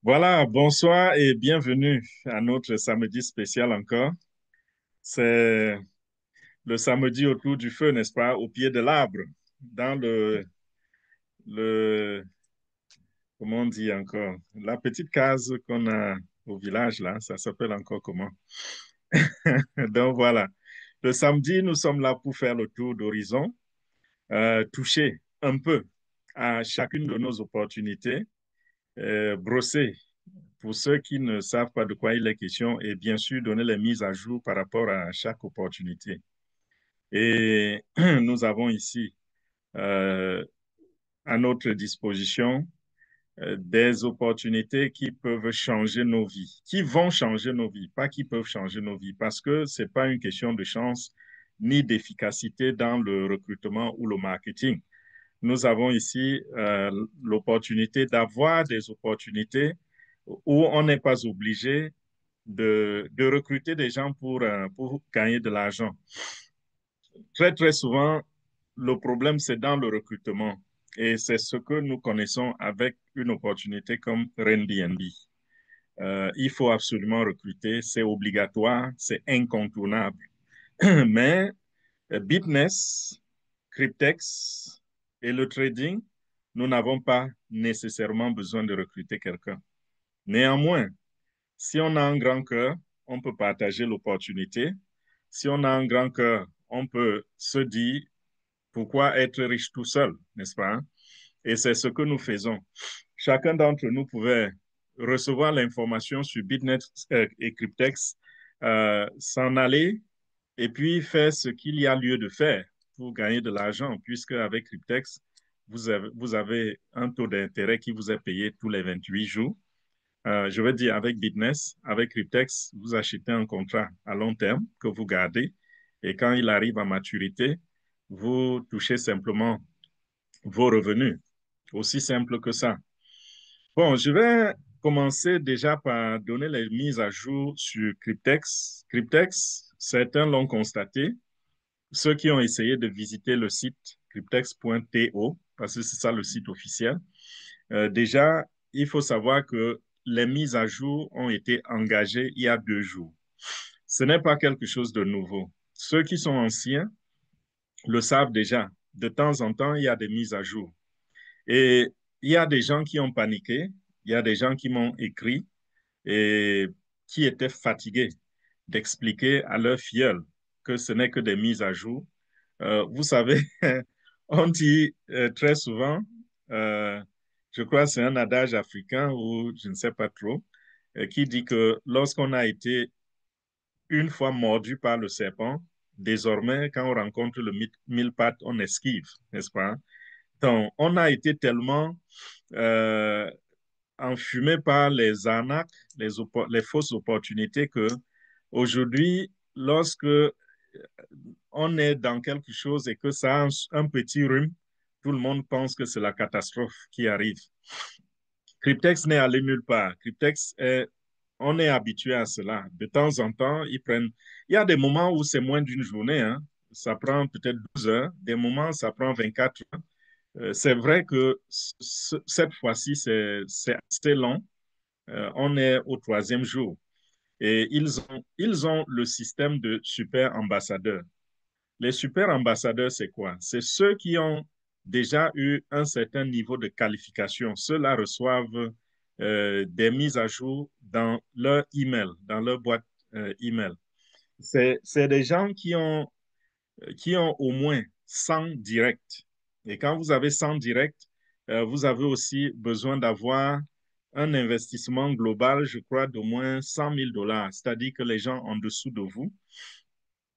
Voilà, bonsoir et bienvenue à notre samedi spécial encore. C'est le samedi autour du feu, n'est-ce pas, au pied de l'arbre, dans le, comment on dit encore, la petite case qu'on a au village là, ça s'appelle encore comment? Donc voilà, le samedi, nous sommes là pour faire le tour d'horizon, toucher un peu à chacune de nos opportunités, brosser pour ceux qui ne savent pas de quoi il est question et bien sûr donner les mises à jour par rapport à chaque opportunité. Et nous avons ici euh, à notre disposition des opportunités qui peuvent changer nos vies, qui vont changer nos vies, pas qui peuvent changer nos vies, parce que ce n'est pas une question de chance ni d'efficacité dans le recrutement ou le marketing. Nous avons ici l'opportunité d'avoir des opportunités où on n'est pas obligé de recruter des gens pour gagner de l'argent. Très, très souvent, le problème, c'est dans le recrutement. Et c'est ce que nous connaissons avec une opportunité comme Airbnb. Il faut absolument recruter, c'est obligatoire, c'est incontournable. Mais Bitness, Cryptex et le trading, nous n'avons pas nécessairement besoin de recruter quelqu'un. Néanmoins, si on a un grand cœur, on peut partager l'opportunité. Si on a un grand cœur, on peut se dire pourquoi être riche tout seul, n'est-ce pas? Et c'est ce que nous faisons. Chacun d'entre nous pouvait recevoir l'information sur Bitnet et Cryptex, s'en aller et puis faire ce qu'il y a lieu de faire pour gagner de l'argent, puisque avec Cryptex, vous avez un taux d'intérêt qui vous est payé tous les 28 jours. Je veux dire, avec Bitness, avec Cryptex, vous achetez un contrat à long terme que vous gardez et quand il arrive à maturité, vous touchez simplement vos revenus. Aussi simple que ça. Bon, je vais commencer déjà par donner les mises à jour sur Cryptex. Cryptex, certains l'ont constaté. Ceux qui ont essayé de visiter le site cryptex.to, parce que c'est ça le site officiel, déjà, il faut savoir que les mises à jour ont été engagées il y a 2 jours. Ce n'est pas quelque chose de nouveau. Ceux qui sont anciens le savent déjà. De temps en temps, il y a des mises à jour. Et il y a des gens qui ont paniqué, il y a des gens qui m'ont écrit et qui étaient fatigués d'expliquer à leurs filleuls que ce n'est que des mises à jour. Vous savez, on dit très souvent, euh, je crois que c'est un adage africain ou je ne sais pas trop, qui dit que lorsqu'on a été une fois mordu par le serpent, désormais, quand on rencontre le mille pattes, on esquive, n'est-ce pas? Donc, on a été tellement euh, enfumé par les arnaques, les fausses opportunités que aujourd'hui, lorsque on est dans quelque chose et que ça a un petit rhume, tout le monde pense que c'est la catastrophe qui arrive. Cryptex n'est allé nulle part. On est habitué à cela. De temps en temps, ils prennent. Il y a des moments où c'est moins d'une journée, hein. Ça prend peut-être 12 heures. Des moments, ça prend 24 heures. C'est vrai que cette fois-ci, c'est assez long. On est au troisième jour. Et ils ont le système de super ambassadeurs. Les super ambassadeurs, c'est quoi? C'est ceux qui ont déjà eu un certain niveau de qualification. Ceux-là reçoivent des mises à jour dans leur email, dans leur boîte email. C'est des gens qui ont au moins 100 directs. Et quand vous avez 100 directs, vous avez aussi besoin d'avoir un investissement global, je crois, d'au moins 100 000 dollars. C'est-à-dire que les gens en dessous de vous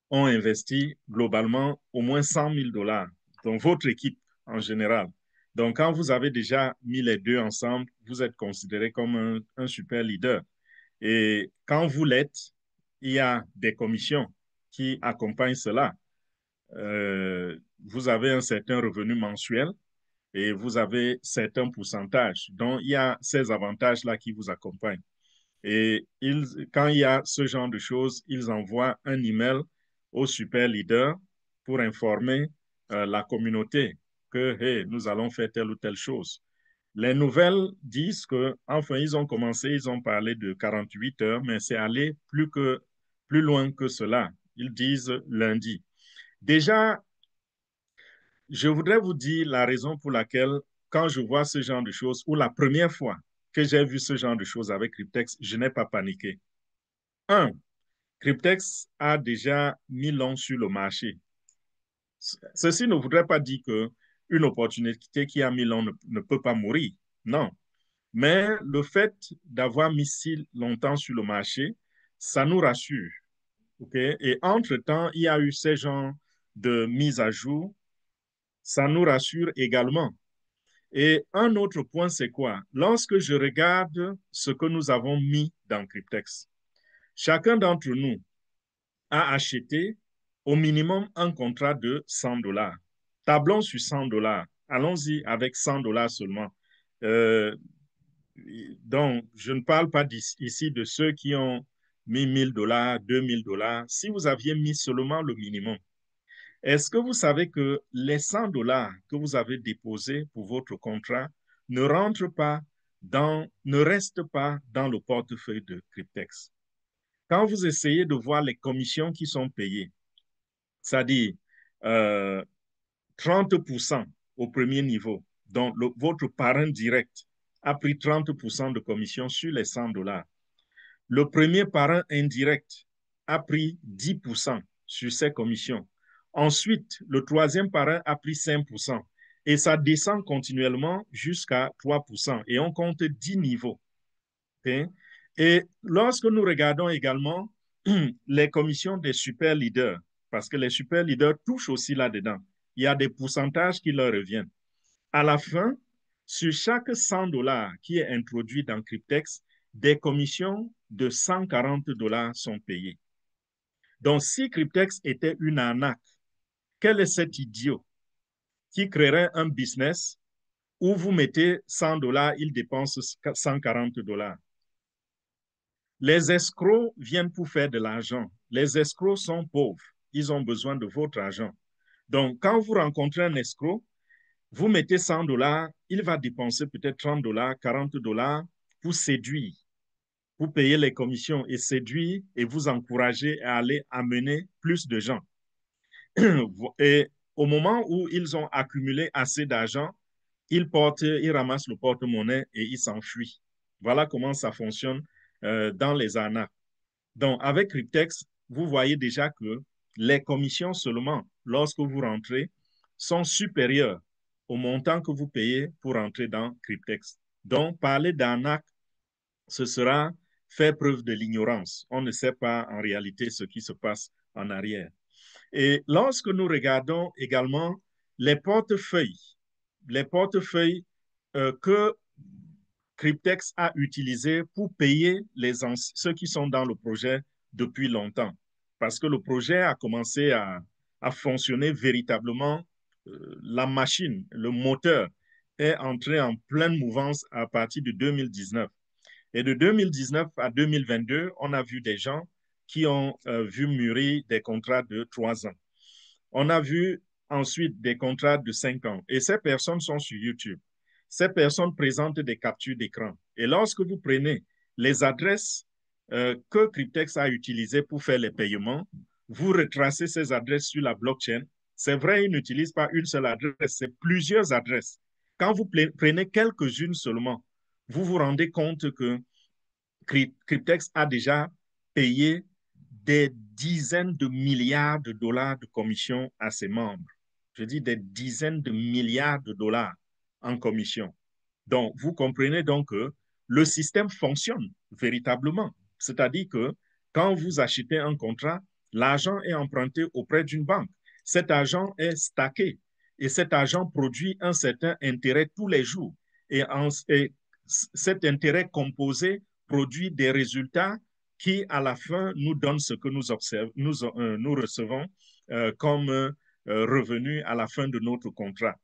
ont investi globalement au moins 100 000 dollars dans votre équipe en général. Donc, quand vous avez déjà mis les deux ensemble, vous êtes considéré comme un super leader. Et quand vous l'êtes, il y a des commissions qui accompagnent cela. Vous avez un certain revenu mensuel et vous avez certains pourcentages. Donc, il y a ces avantages-là qui vous accompagnent. Et quand il y a ce genre de choses, ils envoient un email au super leader pour informer la communauté que, hey, nous allons faire telle ou telle chose. Les nouvelles disent que, enfin, ils ont commencé, ils ont parlé de 48 heures, mais c'est allé plus loin que cela. Ils disent lundi. Déjà, je voudrais vous dire la raison pour laquelle, quand je vois ce genre de choses, ou la première fois que j'ai vu ce genre de choses avec Cryptex, je n'ai pas paniqué. Un, Cryptex a déjà mis l'on sur le marché. Ceci ne voudrait pas dire qu'une opportunité qui a mis l'on ne peut pas mourir. Non. Mais le fait d'avoir mis si longtemps sur le marché, ça nous rassure. Okay? Et entre-temps, il y a eu ces genres de mise à jour. Ça nous rassure également. Et un autre point, c'est quoi? Lorsque je regarde ce que nous avons mis dans Cryptex, chacun d'entre nous a acheté au minimum un contrat de 100 dollars. Tablons sur 100 dollars. Allons-y avec 100 dollars seulement. Euh, donc, je ne parle pas ici de ceux qui ont mis 1000 dollars, 2000 dollars. Si vous aviez mis seulement le minimum, est-ce que vous savez que les 100 dollars que vous avez déposés pour votre contrat ne rentrent pas ne restent pas dans le portefeuille de Cryptex? Quand vous essayez de voir les commissions qui sont payées, c'est-à-dire euh, 30% au premier niveau, donc votre parrain direct a pris 30% de commission sur les 100 dollars. Le premier parrain indirect a pris 10% sur ses commissions. Ensuite, le troisième parrain a pris 5%. Et ça descend continuellement jusqu'à 3%. Et on compte 10 niveaux. Okay? Et lorsque nous regardons également les commissions des super leaders, parce que les super leaders touchent aussi là-dedans, il y a des pourcentages qui leur reviennent. À la fin, sur chaque 100 dollars qui est introduit dans Cryptex, des commissions de 140 dollars sont payées. Donc, si Cryptex était une arnaque, quel est cet idiot qui créerait un business où vous mettez 100 dollars, il dépense 140 dollars? Les escrocs viennent pour faire de l'argent. Les escrocs sont pauvres. Ils ont besoin de votre argent. Donc, quand vous rencontrez un escroc, vous mettez 100 dollars, il va dépenser peut-être 30 dollars, 40 dollars pour séduire, pour payer les commissions et séduire et vous encourager à aller amener plus de gens. Et au moment où ils ont accumulé assez d'argent, ils ramassent le porte-monnaie et ils s'enfuient. Voilà comment ça fonctionne dans les arnaques. Donc, avec Cryptex, vous voyez déjà que les commissions seulement, lorsque vous rentrez, sont supérieures au montant que vous payez pour entrer dans Cryptex. Donc, parler d'arnaque, ce sera faire preuve de l'ignorance. On ne sait pas en réalité ce qui se passe en arrière. Et lorsque nous regardons également les portefeuilles, les portefeuilles que Cryptex a utilisés pour payer ceux qui sont dans le projet depuis longtemps. Parce que le projet a commencé à fonctionner véritablement. La machine, le moteur est entré en pleine mouvance à partir de 2019. Et de 2019 à 2022, on a vu des gens qui ont vu mûrir des contrats de 3 ans. On a vu ensuite des contrats de 5 ans. Et ces personnes sont sur YouTube. Ces personnes présentent des captures d'écran. Et lorsque vous prenez les adresses que Cryptex a utilisées pour faire les paiements, vous retracez ces adresses sur la blockchain. C'est vrai, ils n'utilisent pas une seule adresse, c'est plusieurs adresses. Quand vous prenez quelques-unes seulement, vous vous rendez compte que Cryptex a déjà payé des dizaines de milliards de dollars de commission à ses membres. Je dis des dizaines de milliards de dollars en commission. Donc, vous comprenez donc que le système fonctionne véritablement. C'est-à-dire que quand vous achetez un contrat, l'argent est emprunté auprès d'une banque. Cet argent est stacké et cet argent produit un certain intérêt tous les jours. Et cet intérêt composé produit des résultats qui, à la fin, nous donnent ce que nous recevons comme revenu à la fin de notre contrat.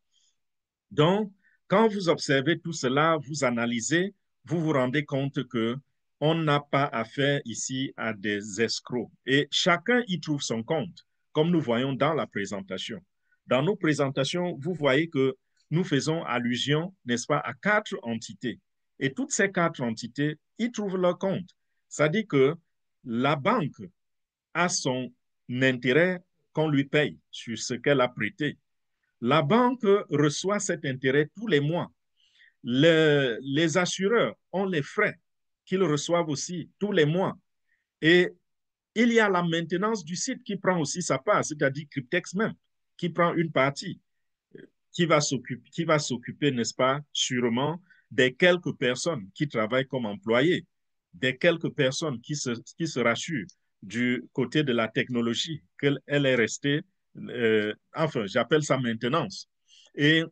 Donc, quand vous observez tout cela, vous analysez, vous vous rendez compte que on n'a pas affaire ici à des escrocs. Et chacun y trouve son compte, comme nous voyons dans la présentation. Dans nos présentations, vous voyez que nous faisons allusion, n'est-ce pas, à quatre entités. Et toutes ces quatre entités, ils trouvent leur compte. C'est-à-dire que la banque a son intérêt qu'on lui paye sur ce qu'elle a prêté. La banque reçoit cet intérêt tous les mois. Les assureurs ont les frais qu'ils reçoivent aussi tous les mois. Et il y a la maintenance du site qui prend aussi sa part, c'est-à-dire Cryptex même, qui prend une partie, qui va s'occuper, n'est-ce pas, sûrement des quelques personnes qui travaillent comme employés, des quelques personnes qui se rassurent du côté de la technologie, qu'elle est restée, enfin, j'appelle ça maintenance. Et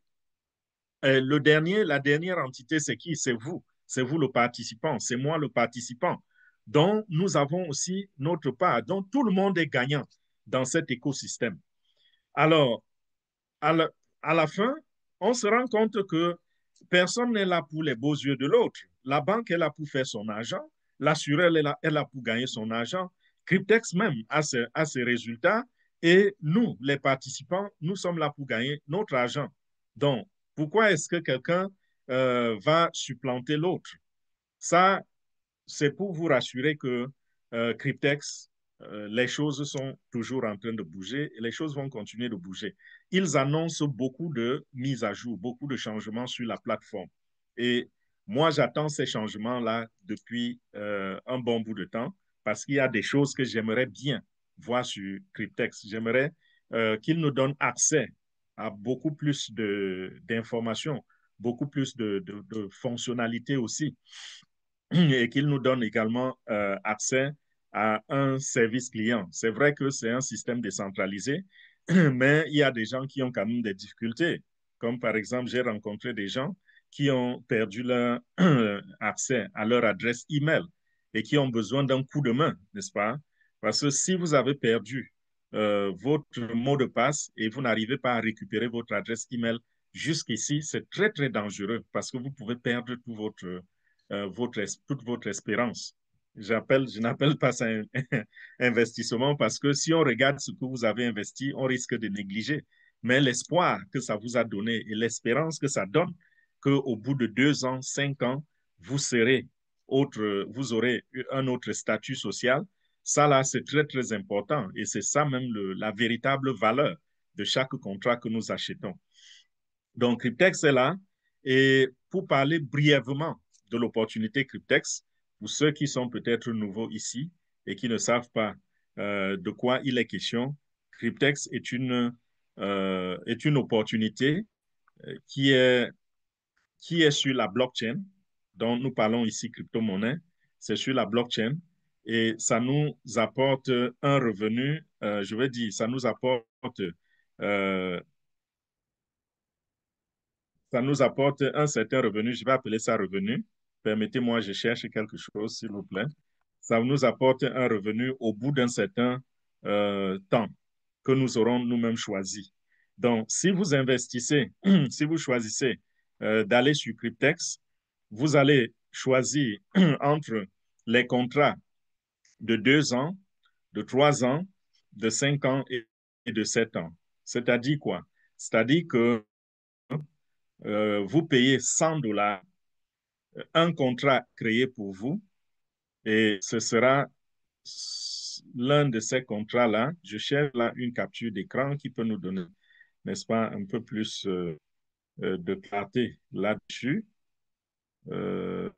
la dernière entité, c'est qui? C'est vous. C'est vous le participant. C'est moi le participant. Donc, nous avons aussi notre part. Donc, tout le monde est gagnant dans cet écosystème. Alors, à la, à la fin, on se rend compte que personne n'est là pour les beaux yeux de l'autre. La banque est là pour faire son argent. L'assureur est là pour gagner son argent. Cryptex même a ses résultats. Et nous, les participants, nous sommes là pour gagner notre argent. Donc, pourquoi est-ce que quelqu'un va supplanter l'autre? Ça, c'est pour vous rassurer que Cryptex, les choses sont toujours en train de bouger et les choses vont continuer de bouger. Ils annoncent beaucoup de mises à jour, beaucoup de changements sur la plateforme. Et moi, j'attends ces changements-là depuis un bon bout de temps parce qu'il y a des choses que j'aimerais bien voir sur Cryptex. J'aimerais qu'ils nous donnent accès à beaucoup plus d'informations, beaucoup plus de fonctionnalités aussi et qu'il nous donne également accès à un service client. C'est vrai que c'est un système décentralisé, mais il y a des gens qui ont quand même des difficultés. Comme par exemple, j'ai rencontré des gens qui ont perdu leur accès à leur adresse email et qui ont besoin d'un coup de main, n'est-ce pas? Parce que si vous avez perdu votre mot de passe et vous n'arrivez pas à récupérer votre adresse email jusqu'ici, c'est très, très dangereux parce que vous pouvez perdre tout toute votre espérance. Je n'appelle pas ça un investissement parce que si on regarde ce que vous avez investi, on risque de négliger. Mais l'espoir que ça vous a donné et l'espérance que ça donne qu'au bout de 2 ans, 5 ans, vous aurez un autre statut social, ça là, c'est très, très important. Et c'est ça même la véritable valeur de chaque contrat que nous achetons. Donc, Cryptex est là. Et pour parler brièvement de l'opportunité Cryptex, pour ceux qui sont peut-être nouveaux ici et qui ne savent pas de quoi il est question, Cryptex est une opportunité qui est, qui est sur la blockchain, dont nous parlons ici crypto-monnaie. C'est sur la blockchain et ça nous apporte un revenu, je vais dire, euh, ça nous apporte un certain revenu. Je vais appeler ça revenu. Permettez-moi, je cherche quelque chose, s'il vous plaît. Ça nous apporte un revenu au bout d'un certain temps que nous aurons nous-mêmes choisi. Donc, si vous investissez, si vous choisissez d'aller sur Cryptex, vous allez choisir entre les contrats de 2 ans, de 3 ans, de 5 ans et de 7 ans. C'est-à-dire quoi? C'est-à-dire que vous payez $100, un contrat créé pour vous, et ce sera l'un de ces contrats-là. Je cherche là une capture d'écran qui peut nous donner, n'est-ce pas, un peu plus de clarté là-dessus. Euh,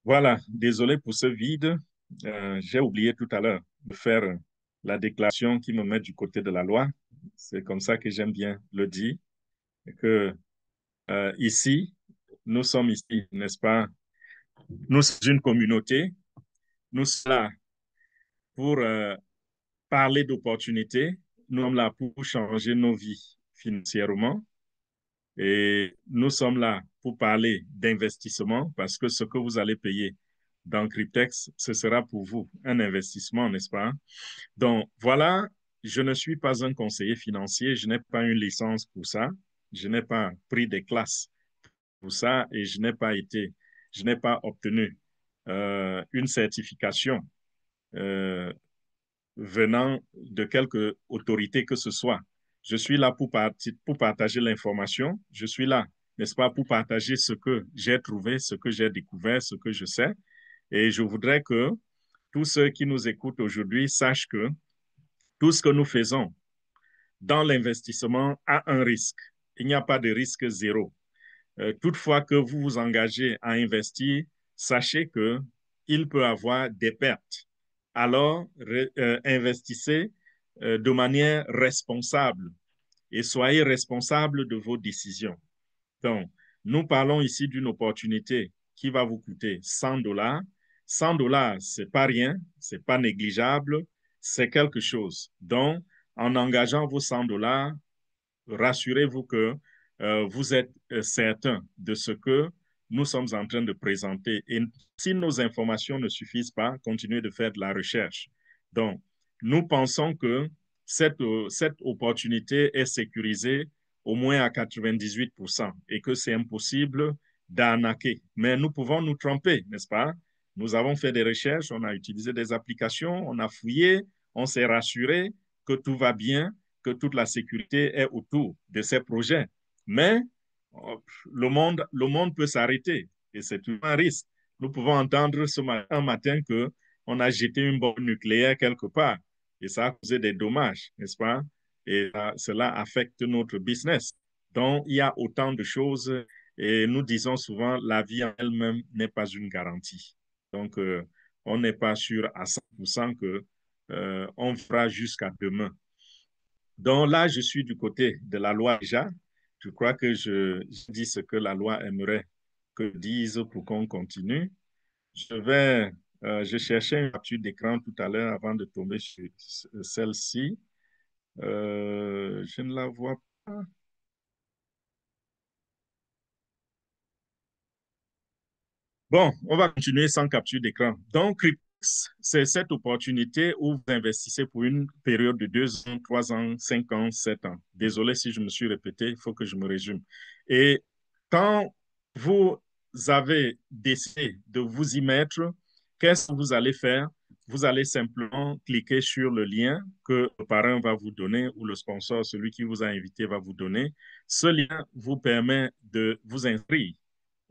voilà, désolé pour ce vide. J'ai oublié tout à l'heure de faire la déclaration qui me met du côté de la loi. C'est comme ça que j'aime bien le dire, que ici, nous sommes ici, n'est-ce pas? Nous sommes une communauté. Nous sommes là pour parler d'opportunités. Nous sommes là pour changer nos vies financièrement. Et nous sommes là pour parler d'investissement parce que ce que vous allez payer dans Cryptex, ce sera pour vous un investissement, n'est-ce pas? Donc, voilà, je ne suis pas un conseiller financier, je n'ai pas une licence pour ça, je n'ai pas pris des classes pour ça et je n'ai pas obtenu une certification euh, venant de quelque autorité que ce soit. Je suis là pour partager l'information. Je suis là, n'est-ce pas, pour partager ce que j'ai trouvé, ce que j'ai découvert, ce que je sais. Et je voudrais que tous ceux qui nous écoutent aujourd'hui sachent que tout ce que nous faisons dans l'investissement a un risque. Il n'y a pas de risque zéro. Toutefois que vous vous engagez à investir, sachez que il peut avoir des pertes. Alors, investissez de manière responsable et soyez responsable de vos décisions. Donc, nous parlons ici d'une opportunité qui va vous coûter 100 dollars. 100 dollars, c'est pas rien, c'est pas négligeable, c'est quelque chose. Donc, en engageant vos 100 dollars, rassurez-vous que vous êtes certain de ce que nous sommes en train de présenter. Et si nos informations ne suffisent pas, continuez de faire de la recherche. Donc, nous pensons que cette opportunité est sécurisée au moins à 98% et que c'est impossible d'arnaquer. Mais nous pouvons nous tromper, n'est-ce pas? Nous avons fait des recherches, on a utilisé des applications, on a fouillé, on s'est rassuré que tout va bien, que toute la sécurité est autour de ces projets. Mais le monde peut s'arrêter et c'est tout un risque. Nous pouvons entendre un matin qu'on a jeté une bombe nucléaire quelque part et ça a causé des dommages, n'est-ce pas? Et cela affecte notre business. Donc, il y a autant de choses et nous disons souvent la vie en elle-même n'est pas une garantie. Donc, on n'est pas sûr à 100% que on fera jusqu'à demain. Donc là, je suis du côté de la loi déjà. Je crois que je dis ce que la loi aimerait que je dise pour qu'on continue. Je cherchais une capture d'écran tout à l'heure avant de tomber sur celle-ci. Je ne la vois pas. Bon, on va continuer sans capture d'écran. Donc, Cryptex, c'est cette opportunité où vous investissez pour une période de 2 ans, 3 ans, 5 ans, 7 ans. Désolé si je me suis répété, il faut que je me résume. Et quand vous avez décidé de vous y mettre, qu'est-ce que vous allez faire? Vous allez simplement cliquer sur le lien que le parrain va vous donner ou le sponsor, celui qui vous a invité, va vous donner. Ce lien vous permet de vous inscrire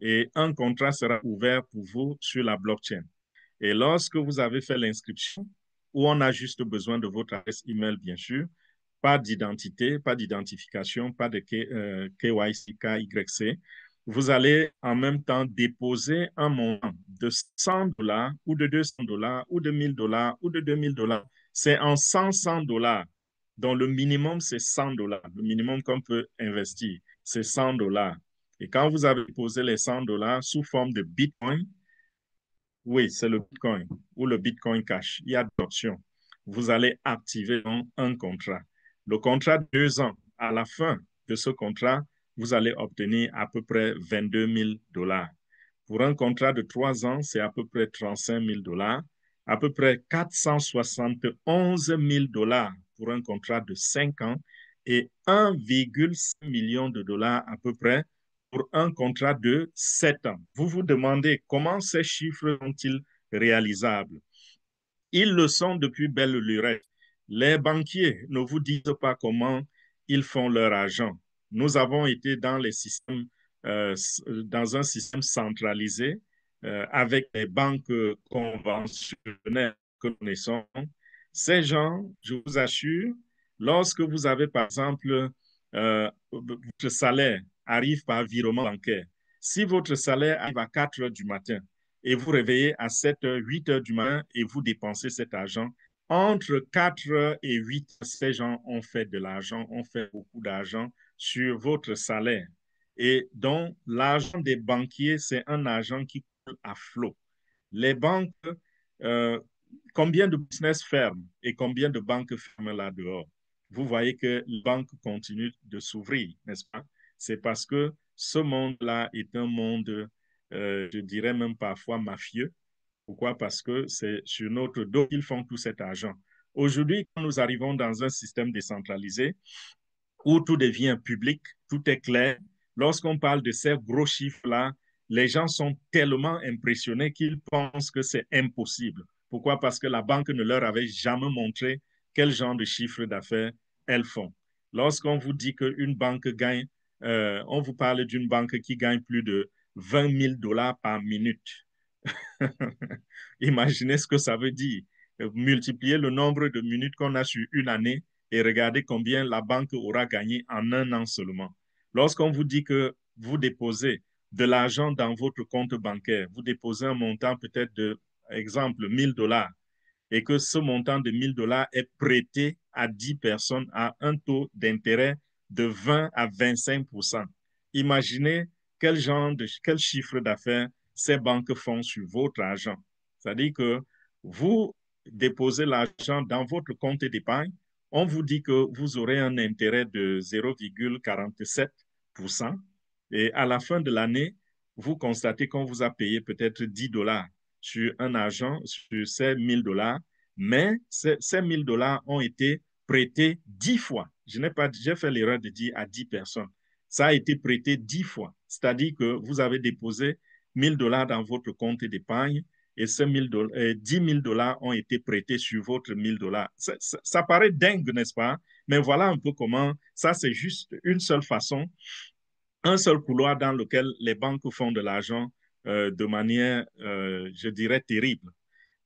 et un contrat sera ouvert pour vous sur la blockchain. Et lorsque vous avez fait l'inscription, où on a juste besoin de votre adresse email, bien sûr, pas d'identité, pas d'identification, pas de KYC, KYC, vous allez en même temps déposer un montant de 100 dollars ou de 200 dollars ou de 1000 dollars ou de 2000 dollars. C'est en 100 dollars. Donc, le minimum, c'est 100 dollars. Le minimum qu'on peut investir, c'est 100 dollars. Et quand vous avez posé les 100 dollars sous forme de Bitcoin, oui, c'est le Bitcoin ou le Bitcoin Cash. Il y a des options. Vous allez activer un contrat. Le contrat de 2 ans, à la fin de ce contrat, vous allez obtenir à peu près 22 000 dollars. Pour un contrat de 3 ans, c'est à peu près 35 000 dollars. À peu près 471 000 dollars pour un contrat de 5 ans et 1,5 million de dollars à peu près pour un contrat de 7 ans. Vous vous demandez comment ces chiffres sont-ils réalisables? Ils le sont depuis belle lurette. Les banquiers ne vous disent pas comment ils font leur argent. Nous avons été dans les systèmes, dans un système centralisé avec les banques conventionnelles que nous connaissons. Ces gens, je vous assure, lorsque vous avez par exemple votre salaire arrive par virement bancaire, si votre salaire arrive à 4 heures du matin, et vous réveillez à 7 heures, 8 heures du matin et vous dépensez cet argent. Entre 4 heures et 8 heures, ces gens ont fait de l'argent, ont fait beaucoup d'argent sur votre salaire. Et donc, l'argent des banquiers, c'est un argent qui coule à flot. Les banques, euh, combien de business ferment et combien de banques ferment là dehors? Vous voyez que les banques continuent de s'ouvrir, n'est-ce pas? C'est parce que ce monde-là est un monde, je dirais même parfois mafieux. Pourquoi? Parce que c'est sur notre dos qu'ils font tout cet argent. Aujourd'hui, quand nous arrivons dans un système décentralisé où tout devient public, tout est clair, lorsqu'on parle de ces gros chiffres-là, les gens sont tellement impressionnés qu'ils pensent que c'est impossible. Pourquoi? Parce que la banque ne leur avait jamais montré quel genre de chiffre d'affaires elles font. Lorsqu'on vous dit qu'une banque gagne, on vous parle d'une banque qui gagne plus de 20 000 dollars par minute. Imaginez ce que ça veut dire. Multiplier le nombre de minutes qu'on a sur une année et regardez combien la banque aura gagné en un an seulement. Lorsqu'on vous dit que vous déposez de l'argent dans votre compte bancaire, vous déposez un montant peut-être de, exemple, 1000 dollars, et que ce montant de 1000 dollars est prêté à 10 personnes à un taux d'intérêt de 20 à 25 pour cent. Imaginez quel chiffre d'affaires ces banques font sur votre argent. C'est-à-dire que vous déposez l'argent dans votre compte d'épargne, on vous dit que vous aurez un intérêt de 0,47% et à la fin de l'année, vous constatez qu'on vous a payé peut-être 10 dollars sur un argent, sur ces 1000 dollars, mais ces 1000 dollars ont été prêtés 10 fois. J'ai fait l'erreur de dire à 10 personnes. Ça a été prêté 10 fois. C'est-à-dire que vous avez déposé 1000 dollars dans votre compte d'épargne et ces 10 000 dollars ont été prêtés sur votre 1000 dollars. Ça paraît dingue, n'est-ce pas? Mais voilà un peu comment, ça c'est juste une seule façon, un seul couloir dans lequel les banques font de l'argent de manière, je dirais, terrible.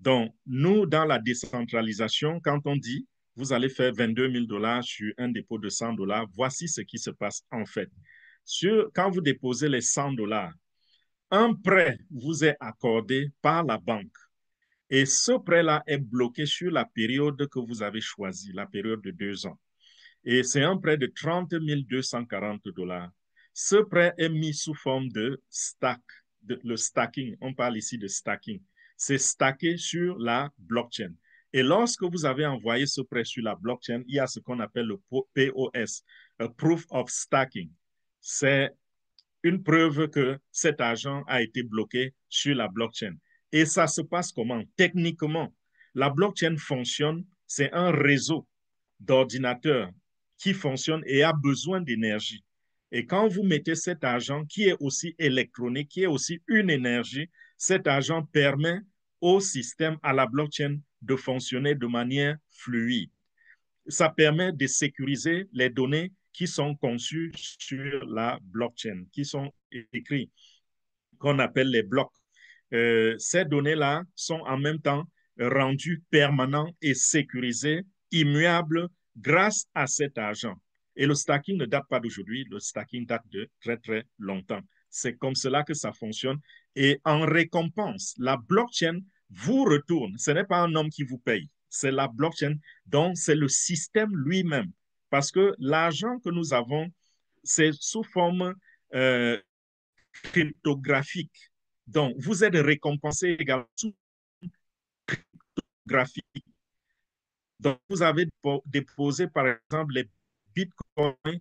Donc, nous, dans la décentralisation, quand on dit, vous allez faire 22 000 dollars sur un dépôt de 100 dollars, voici ce qui se passe en fait. Quand vous déposez les 100 dollars, un prêt vous est accordé par la banque. Et ce prêt-là est bloqué sur la période que vous avez choisie, la période de 2 ans. Et c'est un prêt de 30 240 dollars. Ce prêt est mis sous forme de stack, le stacking. On parle ici de stacking. C'est stacké sur la blockchain. Et lorsque vous avez envoyé ce prêt sur la blockchain, il y a ce qu'on appelle le POS, Proof of Stacking. C'est une preuve que cet argent a été bloqué sur la blockchain. Et ça se passe comment? Techniquement, la blockchain fonctionne, c'est un réseau d'ordinateurs qui fonctionne et a besoin d'énergie. Et quand vous mettez cet argent qui est aussi électronique, qui est aussi une énergie, cet argent permet au système, à la blockchain, de fonctionner de manière fluide. Ça permet de sécuriser les données qui sont conçues sur la blockchain, qui sont écrites, qu'on appelle les blocs. Ces données-là sont en même temps rendues permanentes et sécurisées, immuables, grâce à cet argent. Et le stacking ne date pas d'aujourd'hui, le stacking date de très, très longtemps. C'est comme cela que ça fonctionne. Et en récompense, la blockchain vous retourne. Ce n'est pas un homme qui vous paye, c'est la blockchain, donc c'est le système lui-même. Parce que l'argent que nous avons, c'est sous forme cryptographique. Donc, vous êtes récompensé également sous graphique. Donc, vous avez déposé, par exemple, les bitcoins,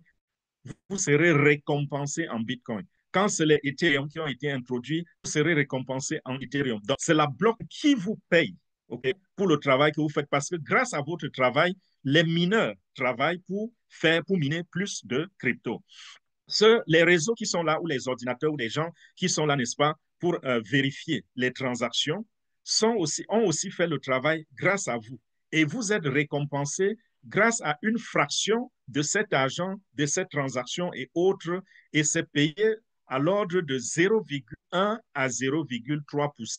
vous serez récompensé en bitcoin. Quand c'est les Ethereum qui ont été introduits, vous serez récompensé en Ethereum. Donc, c'est la bloc qui vous paye, okay, pour le travail que vous faites parce que grâce à votre travail, les mineurs travaillent pour miner plus de crypto. Les réseaux qui sont là, ou les ordinateurs, ou les gens qui sont là, n'est-ce pas, pour vérifier les transactions, ont aussi fait le travail grâce à vous. Et vous êtes récompensé grâce à une fraction de cet argent, de cette transaction et autres, et c'est payé à l'ordre de 0,1 à 0,3%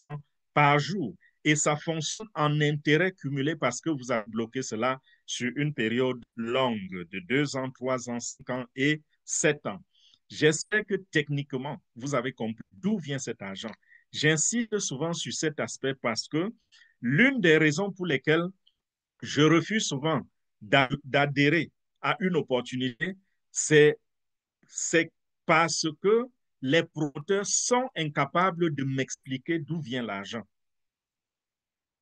par jour. Et ça fonctionne en intérêt cumulé parce que vous avez bloqué cela sur une période longue de 2 ans, 3 ans, 5 ans et 7 ans. J'espère que techniquement, vous avez compris d'où vient cet argent. J'insiste souvent sur cet aspect parce que l'une des raisons pour lesquelles je refuse souvent d'adhérer à une opportunité, c'est parce que les promoteurs sont incapables de m'expliquer d'où vient l'argent.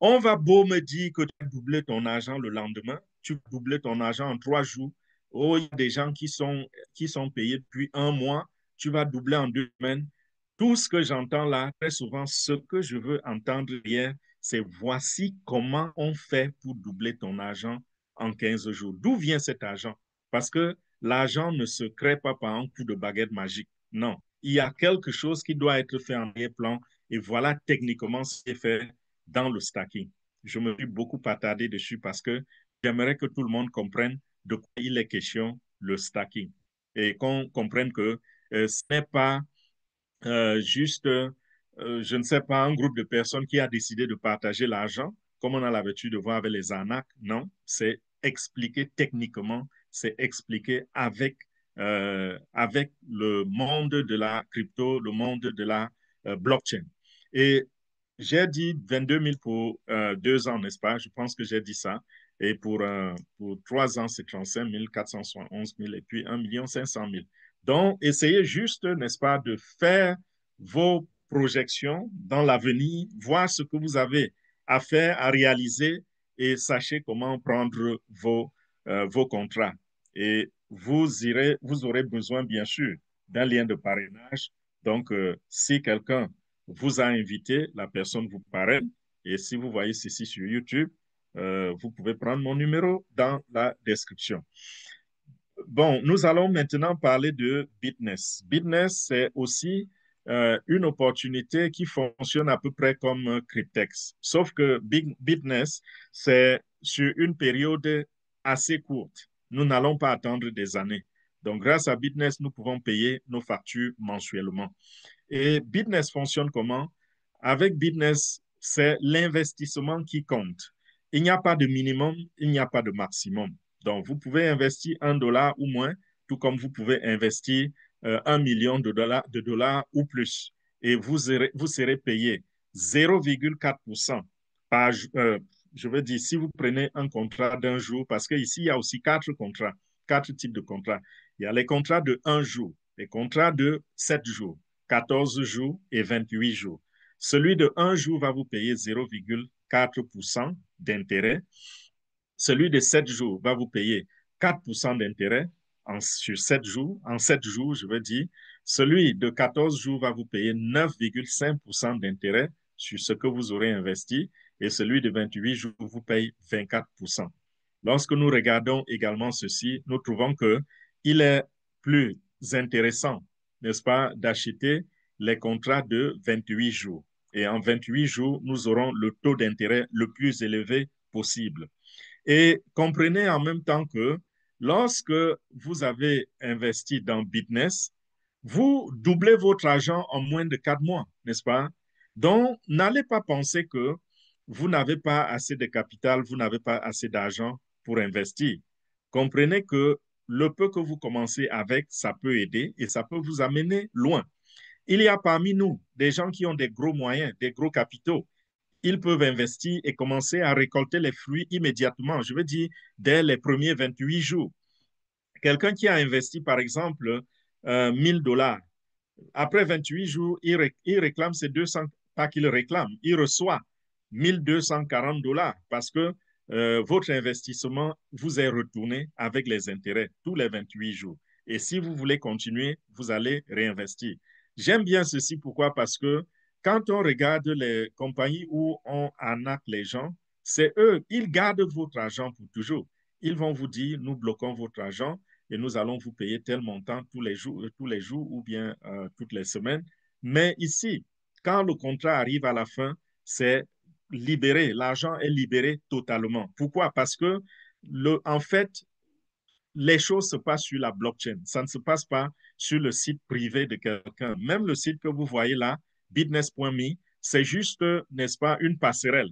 On va beau me dire que tu as doublé ton argent le lendemain, tu as doublé ton argent en 3 jours. Oh, il y a des gens qui sont payés depuis un mois, tu vas doubler en 2 semaines. Tout ce que j'entends là, très souvent, ce que je veux entendre hier, c'est voici comment on fait pour doubler ton argent en 15 jours. D'où vient cet argent? Parce que l'argent ne se crée pas par un coup de baguette magique. Non, il y a quelque chose qui doit être fait en arrière-plan et voilà techniquement ce qui est fait dans le stacking. Je me suis beaucoup attardé dessus parce que j'aimerais que tout le monde comprenne de quoi il est question le stacking et qu'on comprenne que ce n'est pas juste, je ne sais pas, un groupe de personnes qui a décidé de partager l'argent, comme on a l'habitude de voir avec les arnaques. Non, c'est expliqué techniquement, c'est expliqué avec le monde de la crypto, le monde de la blockchain. Et j'ai dit 22 000 pour 2 ans, n'est-ce pas? Je pense que j'ai dit ça. Et pour 3 ans, c'est 35 000, 471 000 et puis 1 500 000. Donc, essayez juste, n'est-ce pas, de faire vos projections dans l'avenir, voir ce que vous avez à faire, à réaliser et sachez comment prendre vos contrats. Et vous aurez besoin, bien sûr, d'un lien de parrainage. Donc, si quelqu'un vous a invité, la personne vous parraine. Et si vous voyez ceci sur YouTube, vous pouvez prendre mon numéro dans la description. Bon, nous allons maintenant parler de Bitness. Bitness, c'est aussi une opportunité qui fonctionne à peu près comme Cryptex. Sauf que Bitness, c'est sur une période assez courte. Nous n'allons pas attendre des années. Donc, grâce à Bitness, nous pouvons payer nos factures mensuellement. Et Bitness fonctionne comment? Avec Bitness, c'est l'investissement qui compte. Il n'y a pas de minimum, il n'y a pas de maximum. Donc, vous pouvez investir 1 dollar ou moins, tout comme vous pouvez investir 1 million de dollars ou plus. Et vous serez payé 0,4% par, je veux dire, si vous prenez un contrat d'un jour, parce qu'ici, il y a aussi 4 contrats, 4 types de contrats. Il y a les contrats de 1 jour, les contrats de 7 jours, 14 jours et 28 jours. Celui de 1 jour va vous payer 0,4% d'intérêt. Celui de 7 jours va vous payer 4% d'intérêt sur 7 jours. En 7 jours, je veux dire. Celui de 14 jours va vous payer 9,5% d'intérêt sur ce que vous aurez investi. Et celui de 28 jours vous paye 24%. Lorsque nous regardons également ceci, nous trouvons qu'il est plus intéressant, n'est-ce pas, d'acheter les contrats de 28 jours. Et en 28 jours, nous aurons le taux d'intérêt le plus élevé possible. Et comprenez en même temps que lorsque vous avez investi dans Bitness, vous doublez votre argent en moins de 4 mois, n'est-ce pas? Donc, n'allez pas penser que vous n'avez pas assez de capital, vous n'avez pas assez d'argent pour investir. Comprenez que le peu que vous commencez avec, ça peut aider et ça peut vous amener loin. Il y a parmi nous des gens qui ont des gros moyens, des gros capitaux. Ils peuvent investir et commencer à récolter les fruits immédiatement. Je veux dire, dès les premiers 28 jours. Quelqu'un qui a investi, par exemple, 1000 dollars, après 28 jours, il réclame ses 200, pas qu'il réclame, il reçoit 1240 dollars parce que votre investissement vous est retourné avec les intérêts tous les 28 jours. Et si vous voulez continuer, vous allez réinvestir. J'aime bien ceci, pourquoi? Parce que quand on regarde les compagnies où on arnaque les gens, c'est eux, ils gardent votre argent pour toujours. Ils vont vous dire, nous bloquons votre argent et nous allons vous payer tel montant tous les jours ou bien toutes les semaines. Mais ici, quand le contrat arrive à la fin, c'est libéré, l'argent est libéré totalement. Pourquoi? Parce que, en fait, les choses se passent sur la blockchain. Ça ne se passe pas sur le site privé de quelqu'un. Même le site que vous voyez là, bitness.me, c'est juste, n'est-ce pas, une passerelle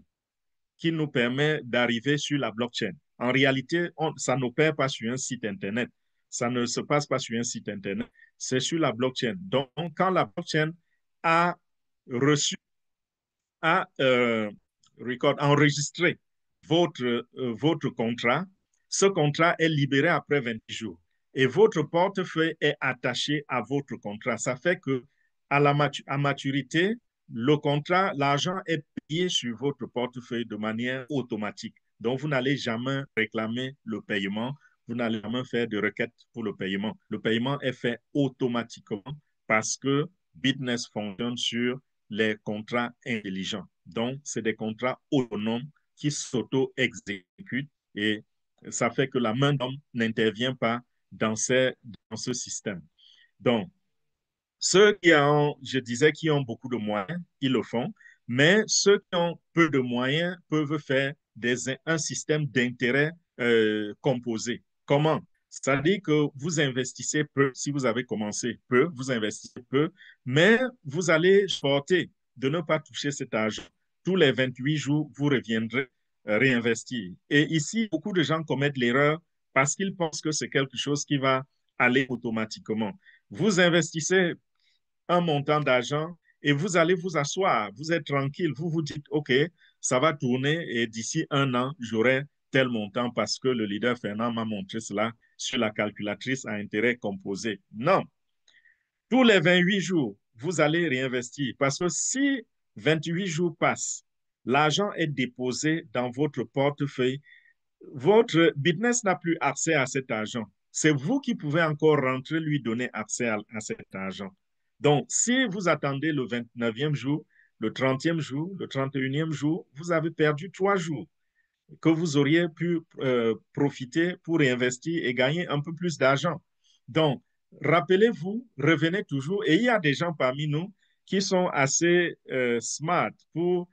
qui nous permet d'arriver sur la blockchain. En réalité, ça n'opère pas sur un site Internet. Ça ne se passe pas sur un site Internet. C'est sur la blockchain. Donc, quand la blockchain a reçu, a enregistré votre contrat, ce contrat est libéré après 28 jours. Et votre portefeuille est attaché à votre contrat. Ça fait que à maturité, le contrat, l'argent est payé sur votre portefeuille de manière automatique. Donc, vous n'allez jamais réclamer le paiement. Vous n'allez jamais faire de requête pour le paiement. Le paiement est fait automatiquement parce que Bitness fonctionne sur les contrats intelligents. Donc, c'est des contrats autonomes qui s'auto-exécutent et ça fait que la main d'homme n'intervient pas dans ce système. Donc, Ceux qui ont, je disais, qui ont beaucoup de moyens, ils le font, mais ceux qui ont peu de moyens peuvent faire un système d'intérêt composé. Comment? C'est-à-dire que vous investissez peu, si vous avez commencé peu, vous investissez peu, mais vous allez supporter de ne pas toucher cet argent. Tous les 28 jours, vous reviendrez réinvestir. Et ici, beaucoup de gens commettent l'erreur parce qu'ils pensent que c'est quelque chose qui va aller automatiquement. Vous investissez un montant d'argent et vous allez vous asseoir, vous êtes tranquille, vous vous dites, OK, ça va tourner et d'ici un an, j'aurai tel montant parce que le leader Fernand m'a montré cela sur la calculatrice à intérêt composé. Non, tous les 28 jours, vous allez réinvestir parce que si 28 jours passent, l'argent est déposé dans votre portefeuille, votre business n'a plus accès à cet argent. C'est vous qui pouvez encore rentrer, lui donner accès à cet argent. Donc, si vous attendez le 29e jour, le 30e jour, le 31e jour, vous avez perdu 3 jours que vous auriez pu profiter pour réinvestir et gagner un peu plus d'argent. Donc, rappelez-vous, revenez toujours, et il y a des gens parmi nous qui sont assez smart pour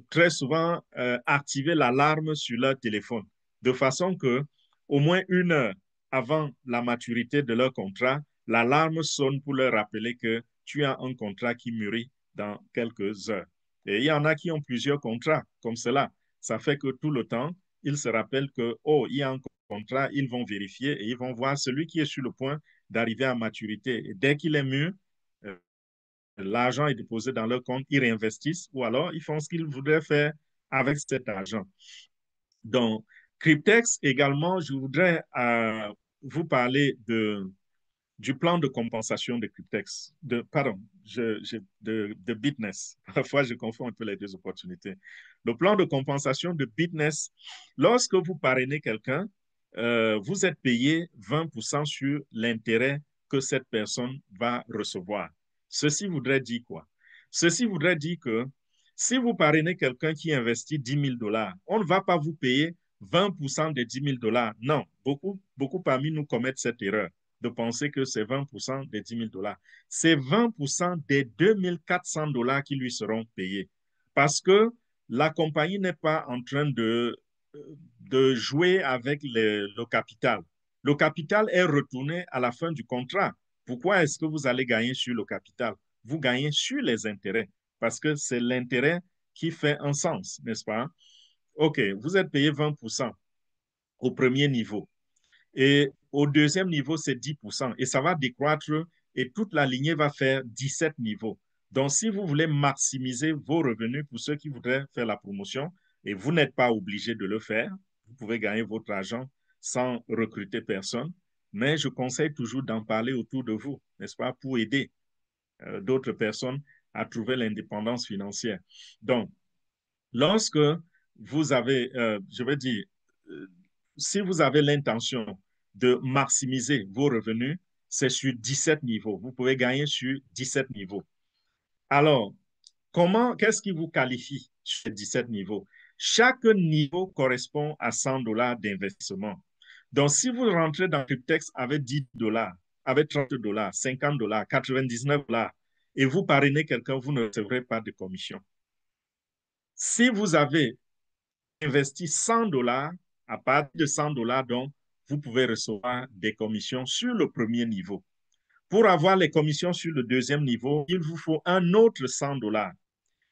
très souvent activer l'alarme sur leur téléphone, de façon que au moins 1 heure avant la maturité de leur contrat, l'alarme sonne pour leur rappeler que tu as un contrat qui mûrit dans quelques heures. Et il y en a qui ont plusieurs contrats comme cela. Ça fait que tout le temps, ils se rappellent que, oh, il y a un contrat, ils vont vérifier et ils vont voir celui qui est sur le point d'arriver à maturité. Et dès qu'il est mûr, euh, l'argent est déposé dans leur compte, ils réinvestissent ou alors ils font ce qu'ils voudraient faire avec cet argent. Donc, Cryptex également, je voudrais vous parler du plan de compensation de Cryptex, de Bitness. Parfois, je confonds un peu les deux opportunités. Le plan de compensation de Bitness, lorsque vous parrainez quelqu'un, vous êtes payé 20% sur l'intérêt que cette personne va recevoir. Ceci voudrait dire quoi? Ceci voudrait dire que si vous parrainez quelqu'un qui investit 10 000 dollars, on ne va pas vous payer 20% des 10 000 dollars. Non, beaucoup parmi nous commettent cette erreur de penser que c'est 20% des 10 000 dollars. C'est 20% des 2 400 dollars qui lui seront payés. Parce que la compagnie n'est pas en train de jouer avec le capital. Le capital est retourné à la fin du contrat. Pourquoi est-ce que vous allez gagner sur le capital? Vous gagnez sur les intérêts parce que c'est l'intérêt qui fait un sens, n'est-ce pas? OK, vous êtes payé 20% au premier niveau. Et au deuxième niveau, c'est 10%. Et ça va décroître et toute la lignée va faire 17 niveaux. Donc, si vous voulez maximiser vos revenus pour ceux qui voudraient faire la promotion, et vous n'êtes pas obligé de le faire, vous pouvez gagner votre argent sans recruter personne, mais je conseille toujours d'en parler autour de vous, n'est-ce pas, pour aider d'autres personnes à trouver l'indépendance financière. Donc, lorsque vous avez, je veux dire, euh, si vous avez l'intention de maximiser vos revenus, c'est sur 17 niveaux. Vous pouvez gagner sur 17 niveaux. Alors, qu'est-ce qui vous qualifie sur 17 niveaux? Chaque niveau correspond à 100 dollars d'investissement. Donc, si vous rentrez dans Cryptex avec 10 dollars, avec 30 dollars, 50 dollars, 99 dollars, et vous parrainez quelqu'un, vous ne recevrez pas de commission. Si vous avez investi 100 dollars, à partir de 100 dollars, donc, vous pouvez recevoir des commissions sur le premier niveau. Pour avoir les commissions sur le deuxième niveau, il vous faut un autre 100 dollars.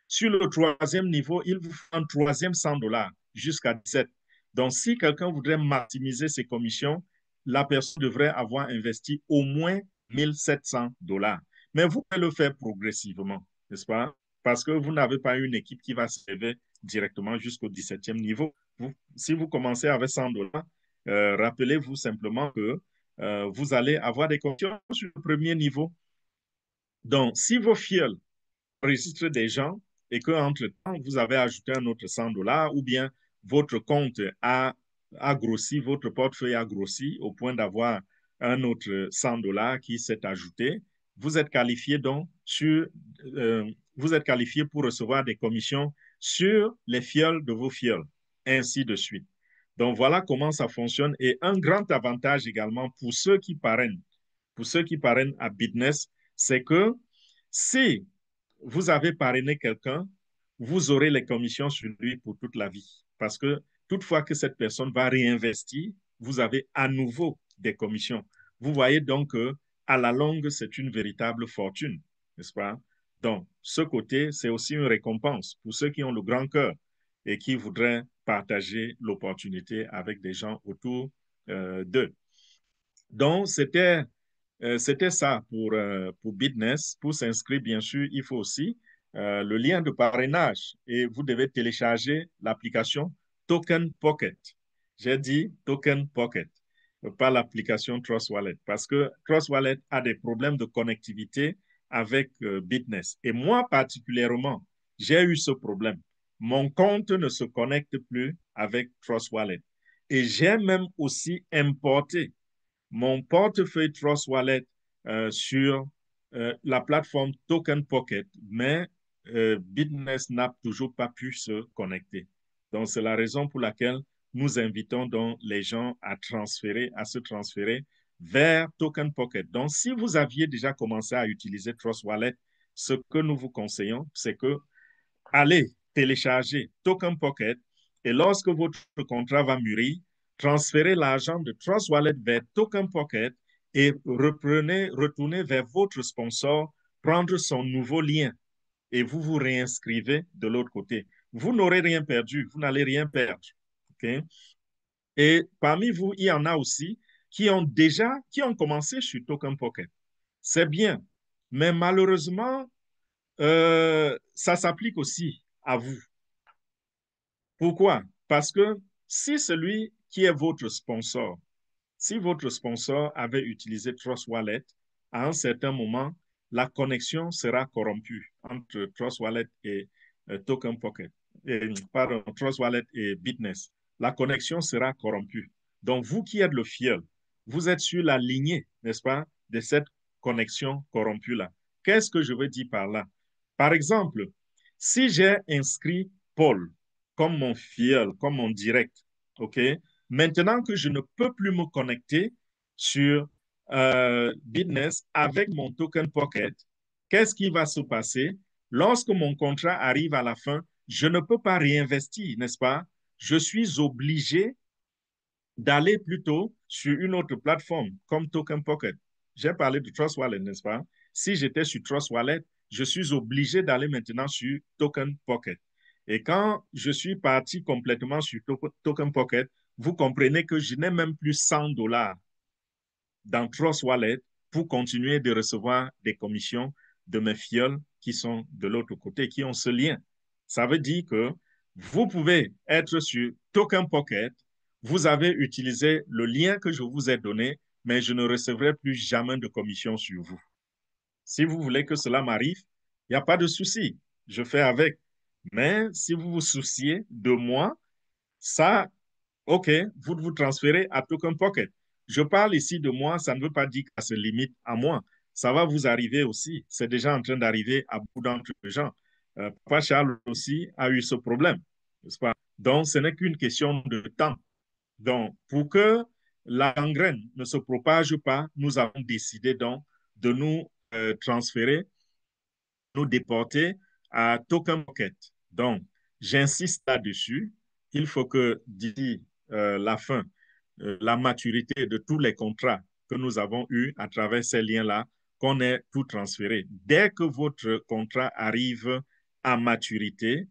Sur le troisième niveau, il vous faut un troisième 100 dollars jusqu'à 17. Donc, si quelqu'un voudrait maximiser ses commissions, la personne devrait avoir investi au moins 1700 dollars. Mais vous pouvez le faire progressivement, n'est-ce pas? Parce que vous n'avez pas une équipe qui va s'élever directement jusqu'au 17e niveau. Si vous commencez avec 100 dollars, rappelez-vous simplement que vous allez avoir des commissions sur le premier niveau. Donc, si vos fioles enregistrent des gens et qu'entre-temps, vous avez ajouté un autre 100 dollars ou bien votre compte a grossi, votre portefeuille a grossi au point d'avoir un autre 100 dollars qui s'est ajouté, vous êtes qualifié donc vous êtes qualifié pour recevoir des commissions sur les fioles de vos fioles, ainsi de suite. Donc voilà comment ça fonctionne et un grand avantage également pour ceux qui parrainent à Bitness, c'est que Si vous avez parrainé quelqu'un, vous aurez les commissions sur lui pour toute la vie. Parce que toutefois que cette personne va réinvestir, vous avez à nouveau des commissions. Vous voyez donc qu'à la longue, c'est une véritable fortune, n'est-ce pas? Donc, ce côté, c'est aussi une récompense pour ceux qui ont le grand cœur et qui voudraient partager l'opportunité avec des gens autour d'eux. Donc, c'était ça pour Bitness. Pour s'inscrire, bien sûr, il faut aussi le lien de parrainage et vous devez télécharger l'application Token Pocket. J'ai dit Token Pocket, pas l'application Trust Wallet, parce que Trust Wallet a des problèmes de connectivité avec Bitness. Et moi, particulièrement, j'ai eu ce problème. Mon compte ne se connecte plus avec Trust Wallet. Et j'ai même aussi importé mon portefeuille Trust Wallet sur la plateforme Token Pocket, mais Bitness n'a toujours pas pu se connecter. Donc, c'est la raison pour laquelle nous invitons donc les gens à se transférer vers Token Pocket. Donc, si vous aviez déjà commencé à utiliser Trust Wallet, ce que nous vous conseillons, c'est que allez télécharger Token Pocket et lorsque votre contrat va mûrir, transférez l'argent de Trust Wallet vers Token Pocket et retournez vers votre sponsor, prendre son nouveau lien et vous vous réinscrivez de l'autre côté. Vous n'aurez rien perdu, vous n'allez rien perdre. Okay? Et parmi vous, il y en a aussi qui ont commencé sur Token Pocket. C'est bien, mais malheureusement, ça s'applique aussi à vous. Pourquoi? Parce que si celui qui est votre sponsor, si votre sponsor avait utilisé Trust Wallet, à un certain moment, la connexion sera corrompue entre Trust Wallet et Token Pocket. Pardon, Trust Wallet et Bitness. La connexion sera corrompue. Donc, vous qui êtes le fiel, vous êtes sur la lignée, n'est-ce pas, de cette connexion corrompue-là. Qu'est-ce que je veux dire par là? Par exemple, si j'ai inscrit Paul comme mon fiel, comme mon direct, OK? Maintenant que je ne peux plus me connecter sur Bitness avec mon token Pocket, qu'est-ce qui va se passer? Lorsque mon contrat arrive à la fin, je ne peux pas réinvestir, n'est-ce pas? Je suis obligé d'aller plutôt sur une autre plateforme comme Token Pocket. J'ai parlé de Trust Wallet, n'est-ce pas? Si j'étais sur Trust Wallet, je suis obligé d'aller maintenant sur Token Pocket. Et quand je suis parti complètement sur Token Pocket, vous comprenez que je n'ai même plus 100 dollars dans Trust Wallet pour continuer de recevoir des commissions de mes fioles qui sont de l'autre côté, qui ont ce lien. Ça veut dire que vous pouvez être sur Token Pocket, vous avez utilisé le lien que je vous ai donné, mais je ne recevrai plus jamais de commission sur vous. Si vous voulez que cela m'arrive, il n'y a pas de souci, je fais avec. Mais si vous vous souciez de moi, ça, OK, vous vous transférez à Token Pocket. Je parle ici de moi, ça ne veut pas dire que ça se limite à moi. Ça va vous arriver aussi. C'est déjà en train d'arriver à beaucoup d'entre les gens. Papa Charles aussi a eu ce problème, n'est-ce pas? Donc, ce n'est qu'une question de temps. Donc, pour que la gangrène ne se propage pas, nous avons décidé donc de nous transférer, nous déporter à Token Pocket. Donc, j'insiste là-dessus. Il faut que d'ici la fin, la maturité de tous les contrats que nous avons eus à travers ces liens-là, qu'on ait tout transféré. Dès que votre contrat arrive à maturité,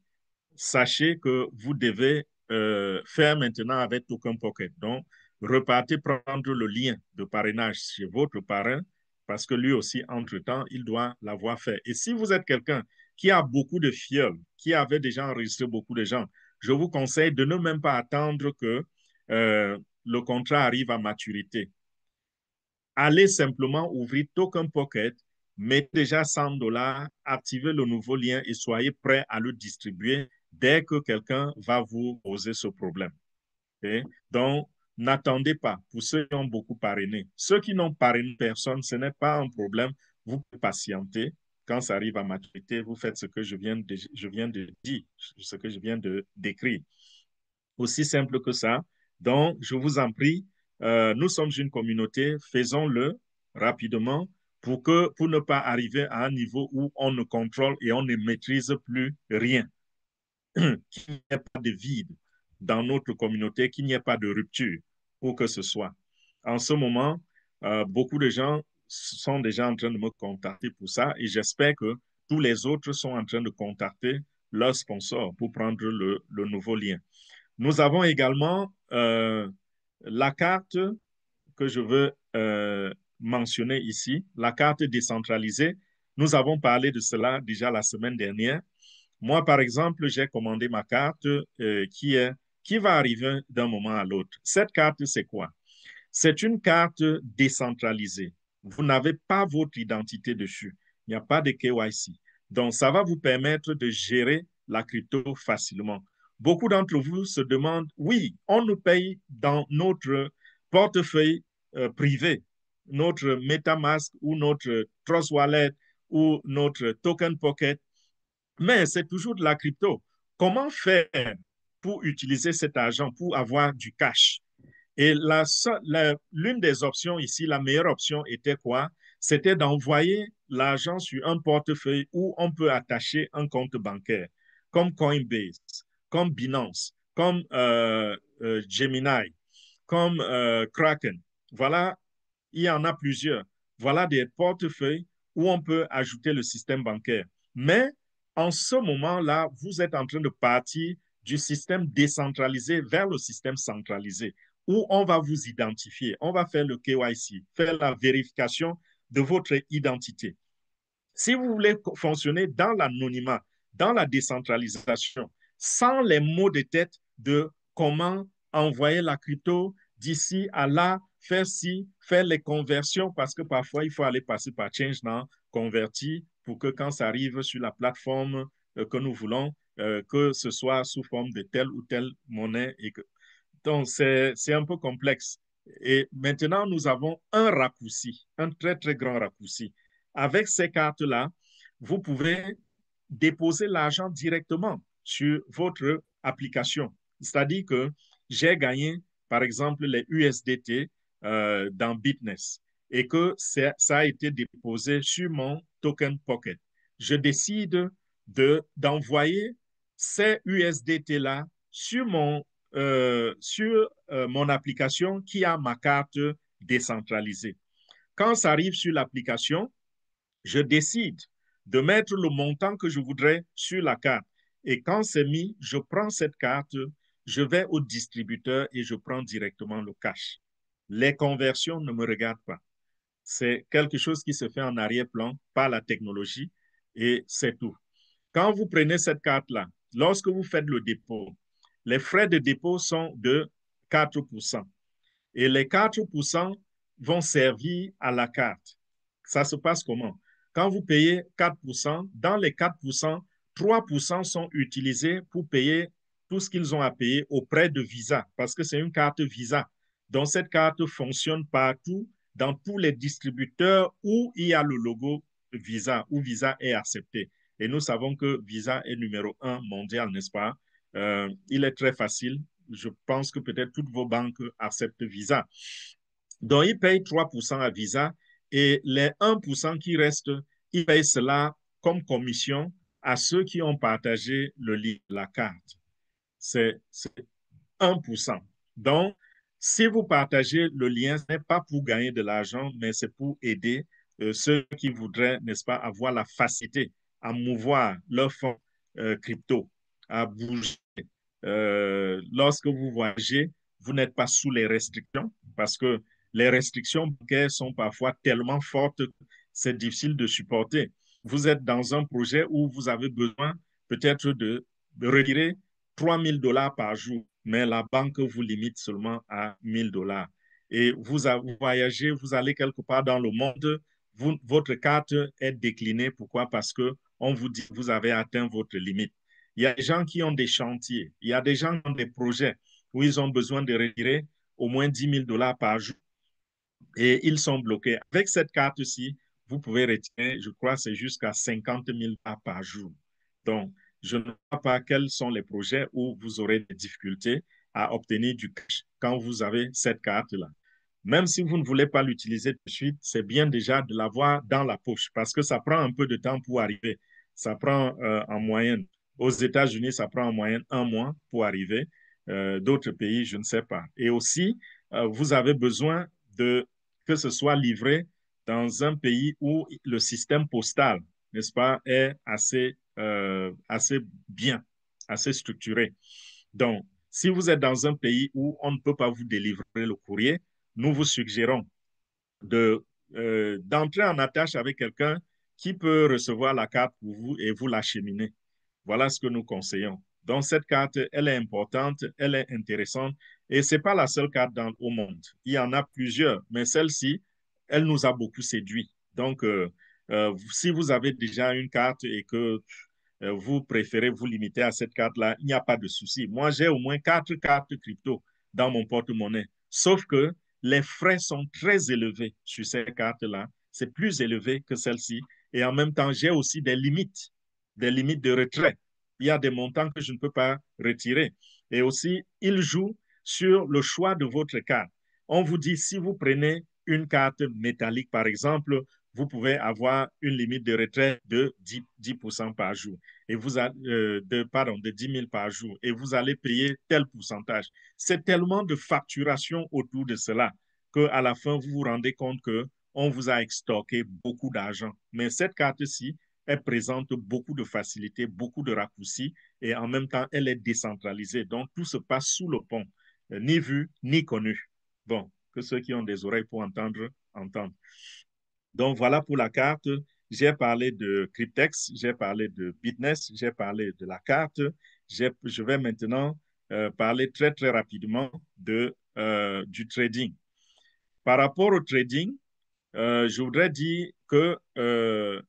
sachez que vous devez faire maintenant avec Token Pocket. Donc, repartez prendre le lien de parrainage chez votre parrain parce que lui aussi, entre-temps, il doit l'avoir fait. Et si vous êtes quelqu'un qui a beaucoup de fioles, qui avait déjà enregistré beaucoup de gens, je vous conseille de ne même pas attendre que le contrat arrive à maturité. Allez simplement ouvrir Token Pocket, mettez déjà 100 dollars, activez le nouveau lien et soyez prêt à le distribuer dès que quelqu'un va vous poser ce problème. Okay? Donc, n'attendez pas pour ceux qui ont beaucoup parrainé. Ceux qui n'ont parrainé personne, ce n'est pas un problème. Vous pouvez patienter. Quand ça arrive à maturité, vous faites ce que je viens de dire, ce que je viens de décrire. Aussi simple que ça. Donc, je vous en prie, nous sommes une communauté, faisons-le rapidement pour ne pas arriver à un niveau où on ne contrôle et on ne maîtrise plus rien, qu'il n'y ait pas de vide dans notre communauté, qu'il n'y ait pas de rupture, où que ce soit. En ce moment, beaucoup de gens sont déjà en train de me contacter pour ça et j'espère que tous les autres sont en train de contacter leurs sponsors pour prendre le nouveau lien. Nous avons également la carte que je veux mentionner ici, la carte décentralisée. Nous avons parlé de cela déjà la semaine dernière. Moi, par exemple, j'ai commandé ma carte qui va arriver d'un moment à l'autre. Cette carte, c'est quoi? C'est une carte décentralisée. Vous n'avez pas votre identité dessus. Il n'y a pas de KYC. Donc, ça va vous permettre de gérer la crypto facilement. Beaucoup d'entre vous se demandent, oui, on nous paye dans notre portefeuille privé, notre MetaMask ou notre Trust Wallet ou notre Token Pocket, mais c'est toujours de la crypto. Comment faire pour utiliser cet argent, pour avoir du cash? Et l'une des options ici, la meilleure option était quoi? C'était d'envoyer l'argent sur un portefeuille où on peut attacher un compte bancaire, comme Coinbase, comme Binance, comme Gemini, comme Kraken. Voilà, il y en a plusieurs. Voilà des portefeuilles où on peut ajouter le système bancaire. Mais en ce moment-là, vous êtes en train de partir du système décentralisé vers le système centralisé, où on va vous identifier, on va faire le KYC, faire la vérification de votre identité. Si vous voulez fonctionner dans l'anonymat, dans la décentralisation, sans les mots de tête de comment envoyer la crypto d'ici à là, faire ci, faire les conversions, parce que parfois, il faut aller passer par ChangeNow, convertir, pour que quand ça arrive sur la plateforme que nous voulons, que ce soit sous forme de telle ou telle monnaie. Donc, c'est un peu complexe. Et maintenant, nous avons un raccourci, un très, très grand raccourci. Avec ces cartes-là, vous pouvez déposer l'argent directement sur votre application. C'est-à-dire que j'ai gagné, par exemple, les USDT dans Bitness et que ça a été déposé sur mon token pocket. Je décide d'envoyer ces USDT-là sur mon application qui a ma carte décentralisée. Quand ça arrive sur l'application, je décide de mettre le montant que je voudrais sur la carte. Et quand c'est mis, je prends cette carte, je vais au distributeur et je prends directement le cash. Les conversions ne me regardent pas. C'est quelque chose qui se fait en arrière-plan par la technologie et c'est tout. Quand vous prenez cette carte-là, lorsque vous faites le dépôt, les frais de dépôt sont de 4%. Et les 4% vont servir à la carte. Ça se passe comment? Quand vous payez 4%, dans les 4%, 3% sont utilisés pour payer tout ce qu'ils ont à payer auprès de Visa, parce que c'est une carte Visa. Donc, cette carte fonctionne partout, dans tous les distributeurs où il y a le logo Visa, où Visa est accepté. Et nous savons que Visa est numéro 1 mondial, n'est-ce pas? Il est très facile. Je pense que peut-être toutes vos banques acceptent Visa. Donc, ils payent 3% à Visa et les 1% qui restent, ils payent cela comme commission à ceux qui ont partagé le lien, la carte. C'est 1%. Donc, si vous partagez le lien, ce n'est pas pour gagner de l'argent, mais c'est pour aider ceux qui voudraient, n'est-ce pas, avoir la facilité à mouvoir leur fonds crypto, à bouger. Lorsque vous voyagez, vous n'êtes pas sous les restrictions parce que les restrictions bancaires sont parfois tellement fortes que c'est difficile de supporter. Vous êtes dans un projet où vous avez besoin peut-être de retirer 3 000 $ par jour, mais la banque vous limite seulement à 1 000 $. Et vous voyagez, vous allez quelque part dans le monde, votre carte est déclinée. Pourquoi? Parce qu'on vous dit que vous avez atteint votre limite. Il y a des gens qui ont des chantiers, il y a des gens qui ont des projets où ils ont besoin de retirer au moins 10 000 $ par jour et ils sont bloqués. Avec cette carte-ci, vous pouvez retirer, je crois, c'est jusqu'à 50 000 $ par jour. Donc, je ne vois pas quels sont les projets où vous aurez des difficultés à obtenir du cash quand vous avez cette carte-là. Même si vous ne voulez pas l'utiliser tout de suite, c'est bien déjà de l'avoir dans la poche parce que ça prend un peu de temps pour arriver. Ça prend en moyenne, aux États-Unis, ça prend en moyenne 1 mois pour arriver. D'autres pays, je ne sais pas. Et aussi, vous avez besoin de que ce soit livré dans un pays où le système postal, n'est-ce pas, est assez bien, assez structuré. Donc, si vous êtes dans un pays où on ne peut pas vous délivrer le courrier, nous vous suggérons d'entrer en attache avec quelqu'un qui peut recevoir la carte pour vous et vous l'acheminer. Voilà ce que nous conseillons. Donc, cette carte, elle est importante, elle est intéressante et ce n'est pas la seule carte au monde. Il y en a plusieurs, mais celle-ci, elle nous a beaucoup séduit. Donc, si vous avez déjà une carte et que vous préférez vous limiter à cette carte-là, il n'y a pas de souci. Moi, j'ai au moins 4 cartes crypto dans mon porte-monnaie. Sauf que les frais sont très élevés sur ces cartes-là. C'est plus élevé que celle-ci. Et en même temps, j'ai aussi des limites de retrait. Il y a des montants que je ne peux pas retirer. Et aussi, il joue sur le choix de votre carte. On vous dit, si vous prenez une carte métallique, par exemple, vous pouvez avoir une limite de retrait de 10% par jour et de 10 000 par jour et vous allez payer tel pourcentage. C'est tellement de facturation autour de cela qu'à la fin, vous vous rendez compte qu'on vous a extorqué beaucoup d'argent. Mais cette carte-ci, elle présente beaucoup de facilité, beaucoup de raccourcis et en même temps, elle est décentralisée. Donc, tout se passe sous le pont, ni vu, ni connu. Bon, que ceux qui ont des oreilles pour entendre, entendent. Donc, voilà pour la carte. J'ai parlé de Cryptex, j'ai parlé de Bitness, j'ai parlé de la carte. Je vais maintenant parler très, très rapidement du trading. Par rapport au trading, je voudrais dire que le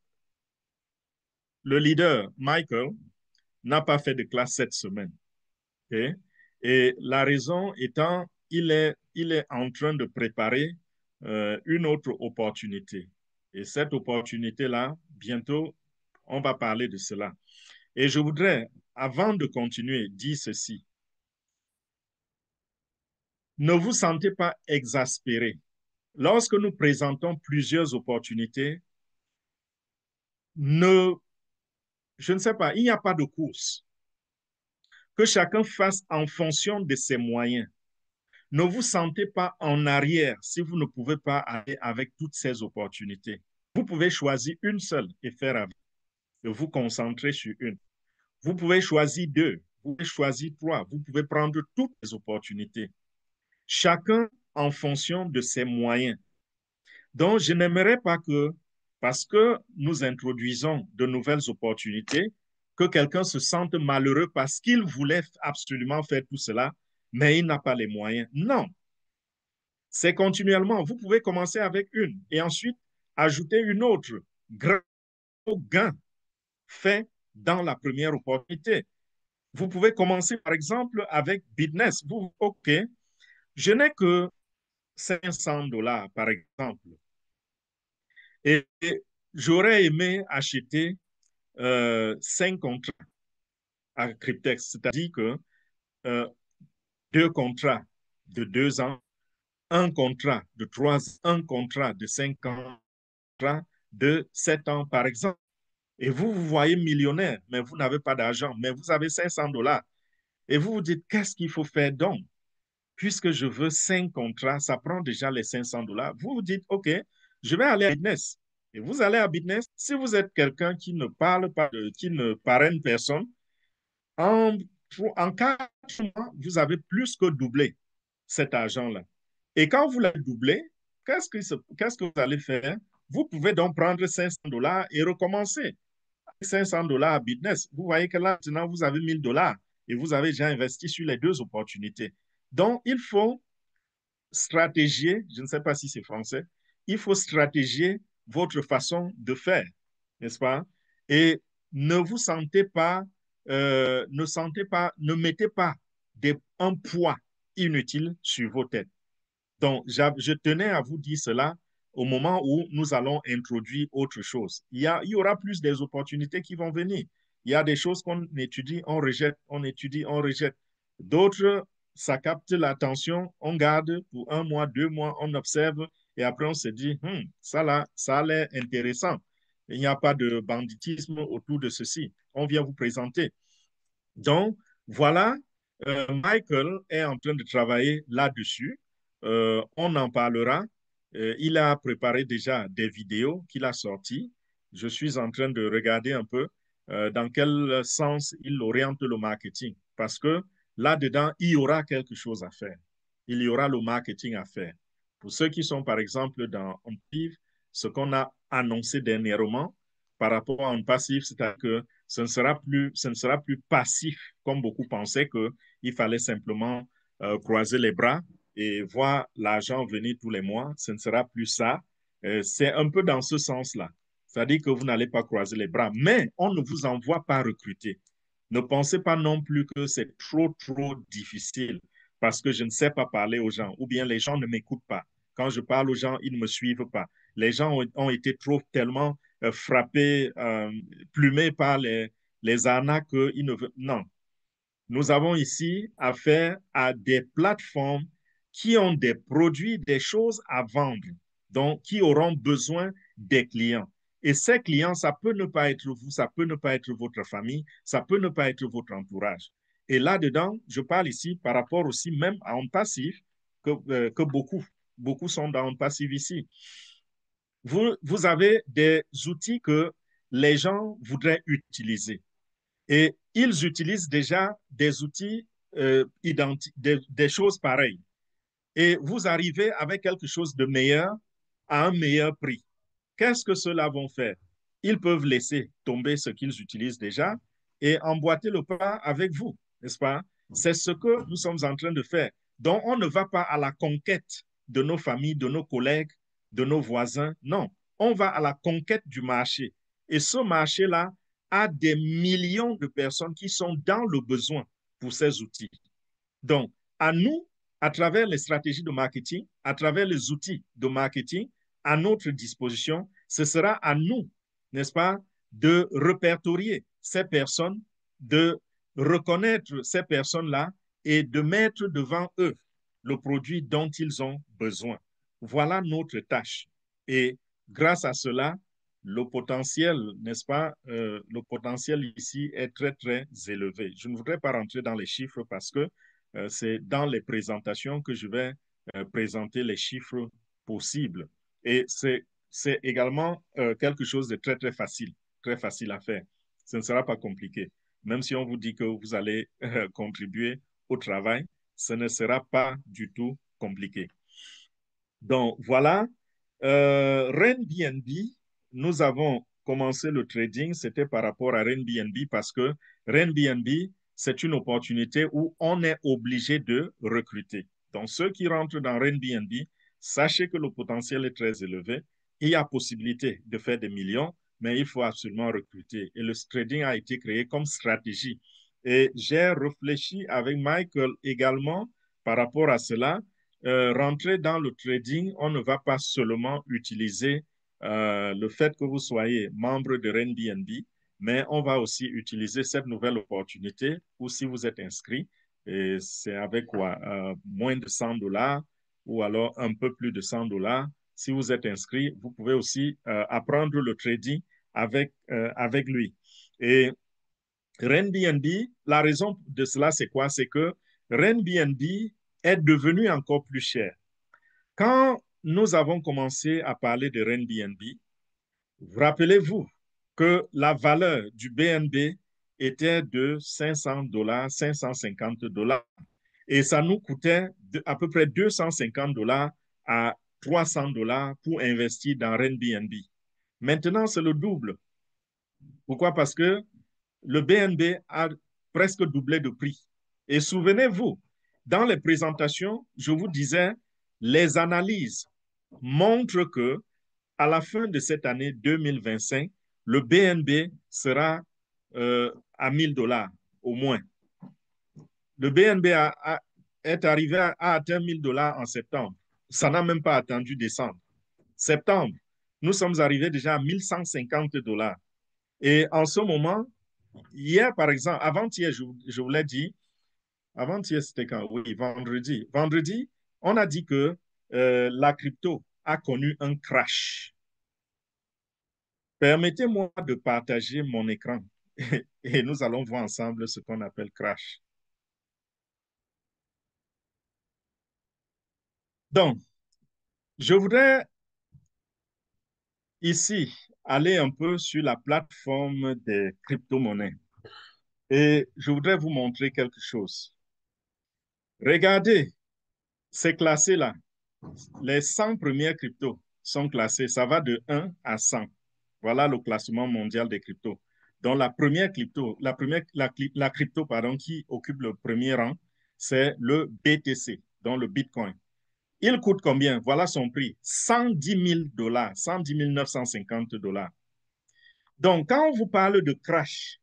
leader, Michael, n'a pas fait de classe cette semaine. Okay? Et la raison étant, il est en train de préparer une autre opportunité. Et cette opportunité-là, bientôt, on va parler de cela. Et je voudrais, avant de continuer, dire ceci. Ne vous sentez pas exaspéré. Lorsque nous présentons plusieurs opportunités, je ne sais pas, il n'y a pas de course. Que chacun fasse en fonction de ses moyens. Ne vous sentez pas en arrière si vous ne pouvez pas aller avec toutes ces opportunités. Vous pouvez choisir une seule et faire avec, et vous concentrer sur une. Vous pouvez choisir deux, vous pouvez choisir trois, vous pouvez prendre toutes les opportunités. Chacun en fonction de ses moyens. Donc, je n'aimerais pas que, parce que nous introduisons de nouvelles opportunités, que quelqu'un se sente malheureux parce qu'il voulait absolument faire tout cela, mais il n'a pas les moyens. Non, c'est continuellement. Vous pouvez commencer avec une et ensuite ajouter une autre grâce au gain fait dans la première opportunité. Vous pouvez commencer, par exemple, avec Bitness. OK, je n'ai que $500, par exemple. Et j'aurais aimé acheter 5 contrats à Cryptex, c'est-à-dire que euh, 2 contrats de 2 ans, un contrat de 3 ans, un contrat de 5 ans, de 7 ans, par exemple. Et vous voyez millionnaire, mais vous n'avez pas d'argent, mais vous avez $500. Et vous vous dites, qu'est-ce qu'il faut faire donc? Puisque je veux 5 contrats, ça prend déjà les $500. Vous vous dites, OK, je vais aller à Business. Et vous allez à Business. Si vous êtes quelqu'un qui ne parle pas, qui ne parraine personne, en, en 4 mois, vous avez plus que doublé cet argent-là. Et quand vous l'avez doublé, qu'est-ce que vous allez faire? Vous pouvez donc prendre $500 et recommencer. $500 à Business. Vous voyez que là, maintenant, vous avez $1,000 et vous avez déjà investi sur les deux opportunités. Donc, il faut stratégier, je ne sais pas si c'est français, il faut stratégier votre façon de faire, n'est-ce pas? Et ne vous sentez pas, ne mettez pas un poids inutile sur vos têtes. Donc, je tenais à vous dire cela au moment où nous allons introduire autre chose. Il y aura plus des opportunités qui vont venir. Il y a des choses qu'on étudie, on rejette, on étudie, on rejette. D'autres ça capte l'attention, on garde pour 1 mois, 2 mois, on observe et après on se dit, ça là, ça a l'air intéressant. Il n'y a pas de banditisme autour de ceci. On vient vous présenter. Donc, voilà, Michael est en train de travailler là-dessus. On en parlera. Il a préparé déjà des vidéos qu'il a sorties. Je suis en train de regarder un peu dans quel sens il oriente le marketing. Parce que là-dedans, il y aura quelque chose à faire. Il y aura le marketing à faire. Pour ceux qui sont, par exemple, dans OnPassive, ce qu'on a annoncé dernièrement par rapport à OnPassive, c'est-à-dire que ce ne sera plus passif, comme beaucoup pensaient qu'il fallait simplement croiser les bras et voir l'argent venir tous les mois. Ce ne sera plus ça. C'est un peu dans ce sens-là. C'est-à-dire que vous n'allez pas croiser les bras, mais on ne vous envoie pas recruter. Ne pensez pas non plus que c'est trop, trop difficile parce que je ne sais pas parler aux gens ou bien les gens ne m'écoutent pas. Quand je parle aux gens, ils ne me suivent pas. Les gens ont été trop tellement frappés, plumés par les arnaques qu'ils ne veulent. Non, nous avons ici affaire à des plateformes qui ont des produits, des choses à vendre, donc qui auront besoin des clients. Et ces clients, ça peut ne pas être vous, ça peut ne pas être votre famille, ça peut ne pas être votre entourage. Et là-dedans, je parle ici par rapport aussi même à un passif que beaucoup sont dans un passif ici. Vous avez des outils que les gens voudraient utiliser. Et ils utilisent déjà des outils, des choses pareilles. Et vous arrivez avec quelque chose de meilleur à un meilleur prix. Qu'est-ce que ceux-là vont faire? Ils peuvent laisser tomber ce qu'ils utilisent déjà et emboîter le pas avec vous, n'est-ce pas? C'est ce que nous sommes en train de faire. Donc, on ne va pas à la conquête de nos familles, de nos collègues, de nos voisins. Non, on va à la conquête du marché. Et ce marché-là a des millions de personnes qui sont dans le besoin pour ces outils. Donc, à nous, à travers les stratégies de marketing, à travers les outils de marketing à notre disposition, ce sera à nous, n'est-ce pas, de répertorier ces personnes, de reconnaître ces personnes-là et de mettre devant eux le produit dont ils ont besoin. Voilà notre tâche. Et grâce à cela, le potentiel, n'est-ce pas, le potentiel ici est très, très élevé. Je ne voudrais pas rentrer dans les chiffres parce que c'est dans les présentations que je vais présenter les chiffres possibles. Et c'est également quelque chose de très, très facile à faire. Ce ne sera pas compliqué. Même si on vous dit que vous allez contribuer au travail, ce ne sera pas du tout compliqué. Donc, voilà. Renbnb, nous avons commencé le trading, c'était par rapport à Renbnb parce que Renbnb, c'est une opportunité où on est obligé de recruter. Donc, ceux qui rentrent dans Renbnb, sachez que le potentiel est très élevé. Il y a possibilité de faire des millions, mais il faut absolument recruter. Et le trading a été créé comme stratégie. Et j'ai réfléchi avec Michael également par rapport à cela. Rentrer dans le trading, on ne va pas seulement utiliser le fait que vous soyez membre de Renbnb, mais on va aussi utiliser cette nouvelle opportunité où si vous êtes inscrit, et c'est avec quoi? Moins de $100 ou alors un peu plus de $100. Si vous êtes inscrit, vous pouvez aussi apprendre le trading avec lui. Et Renbnb, la raison de cela, c'est quoi? C'est que Renbnb est devenu encore plus cher. Quand nous avons commencé à parler de Renbnb, rappelez-vous que la valeur du BNB était de $500, $550, et ça nous coûtait à peu près $250 à $300 pour investir dans Renbnb. Maintenant, c'est le double. Pourquoi? Parce que le BNB a presque doublé de prix. Et souvenez-vous, dans les présentations, je vous disais, les analyses montrent que à la fin de cette année 2025, le BNB sera à $1,000 au moins. Le BNB est arrivé à atteindre $1,000 en septembre. Ça n'a même pas attendu décembre. Septembre, nous sommes arrivés déjà à $1,150. Et en ce moment, hier, par exemple, avant-hier, je vous l'ai dit, Avant-hier, c'était quand? Oui, vendredi. Vendredi, on a dit que la crypto a connu un crash. Permettez-moi de partager mon écran et nous allons voir ensemble ce qu'on appelle crash. Donc, je voudrais ici aller un peu sur la plateforme des crypto-monnaies et je voudrais vous montrer quelque chose. Regardez, c'est classé là. Les 100 premières cryptos sont classées. Ça va de 1 à 100. Voilà le classement mondial des cryptos. Donc, la première crypto, la crypto pardon, qui occupe le premier rang, c'est le BTC, donc le Bitcoin. Il coûte combien? Voilà son prix. 110 000 dollars, 110 950 dollars. Donc, quand on vous parle de crash,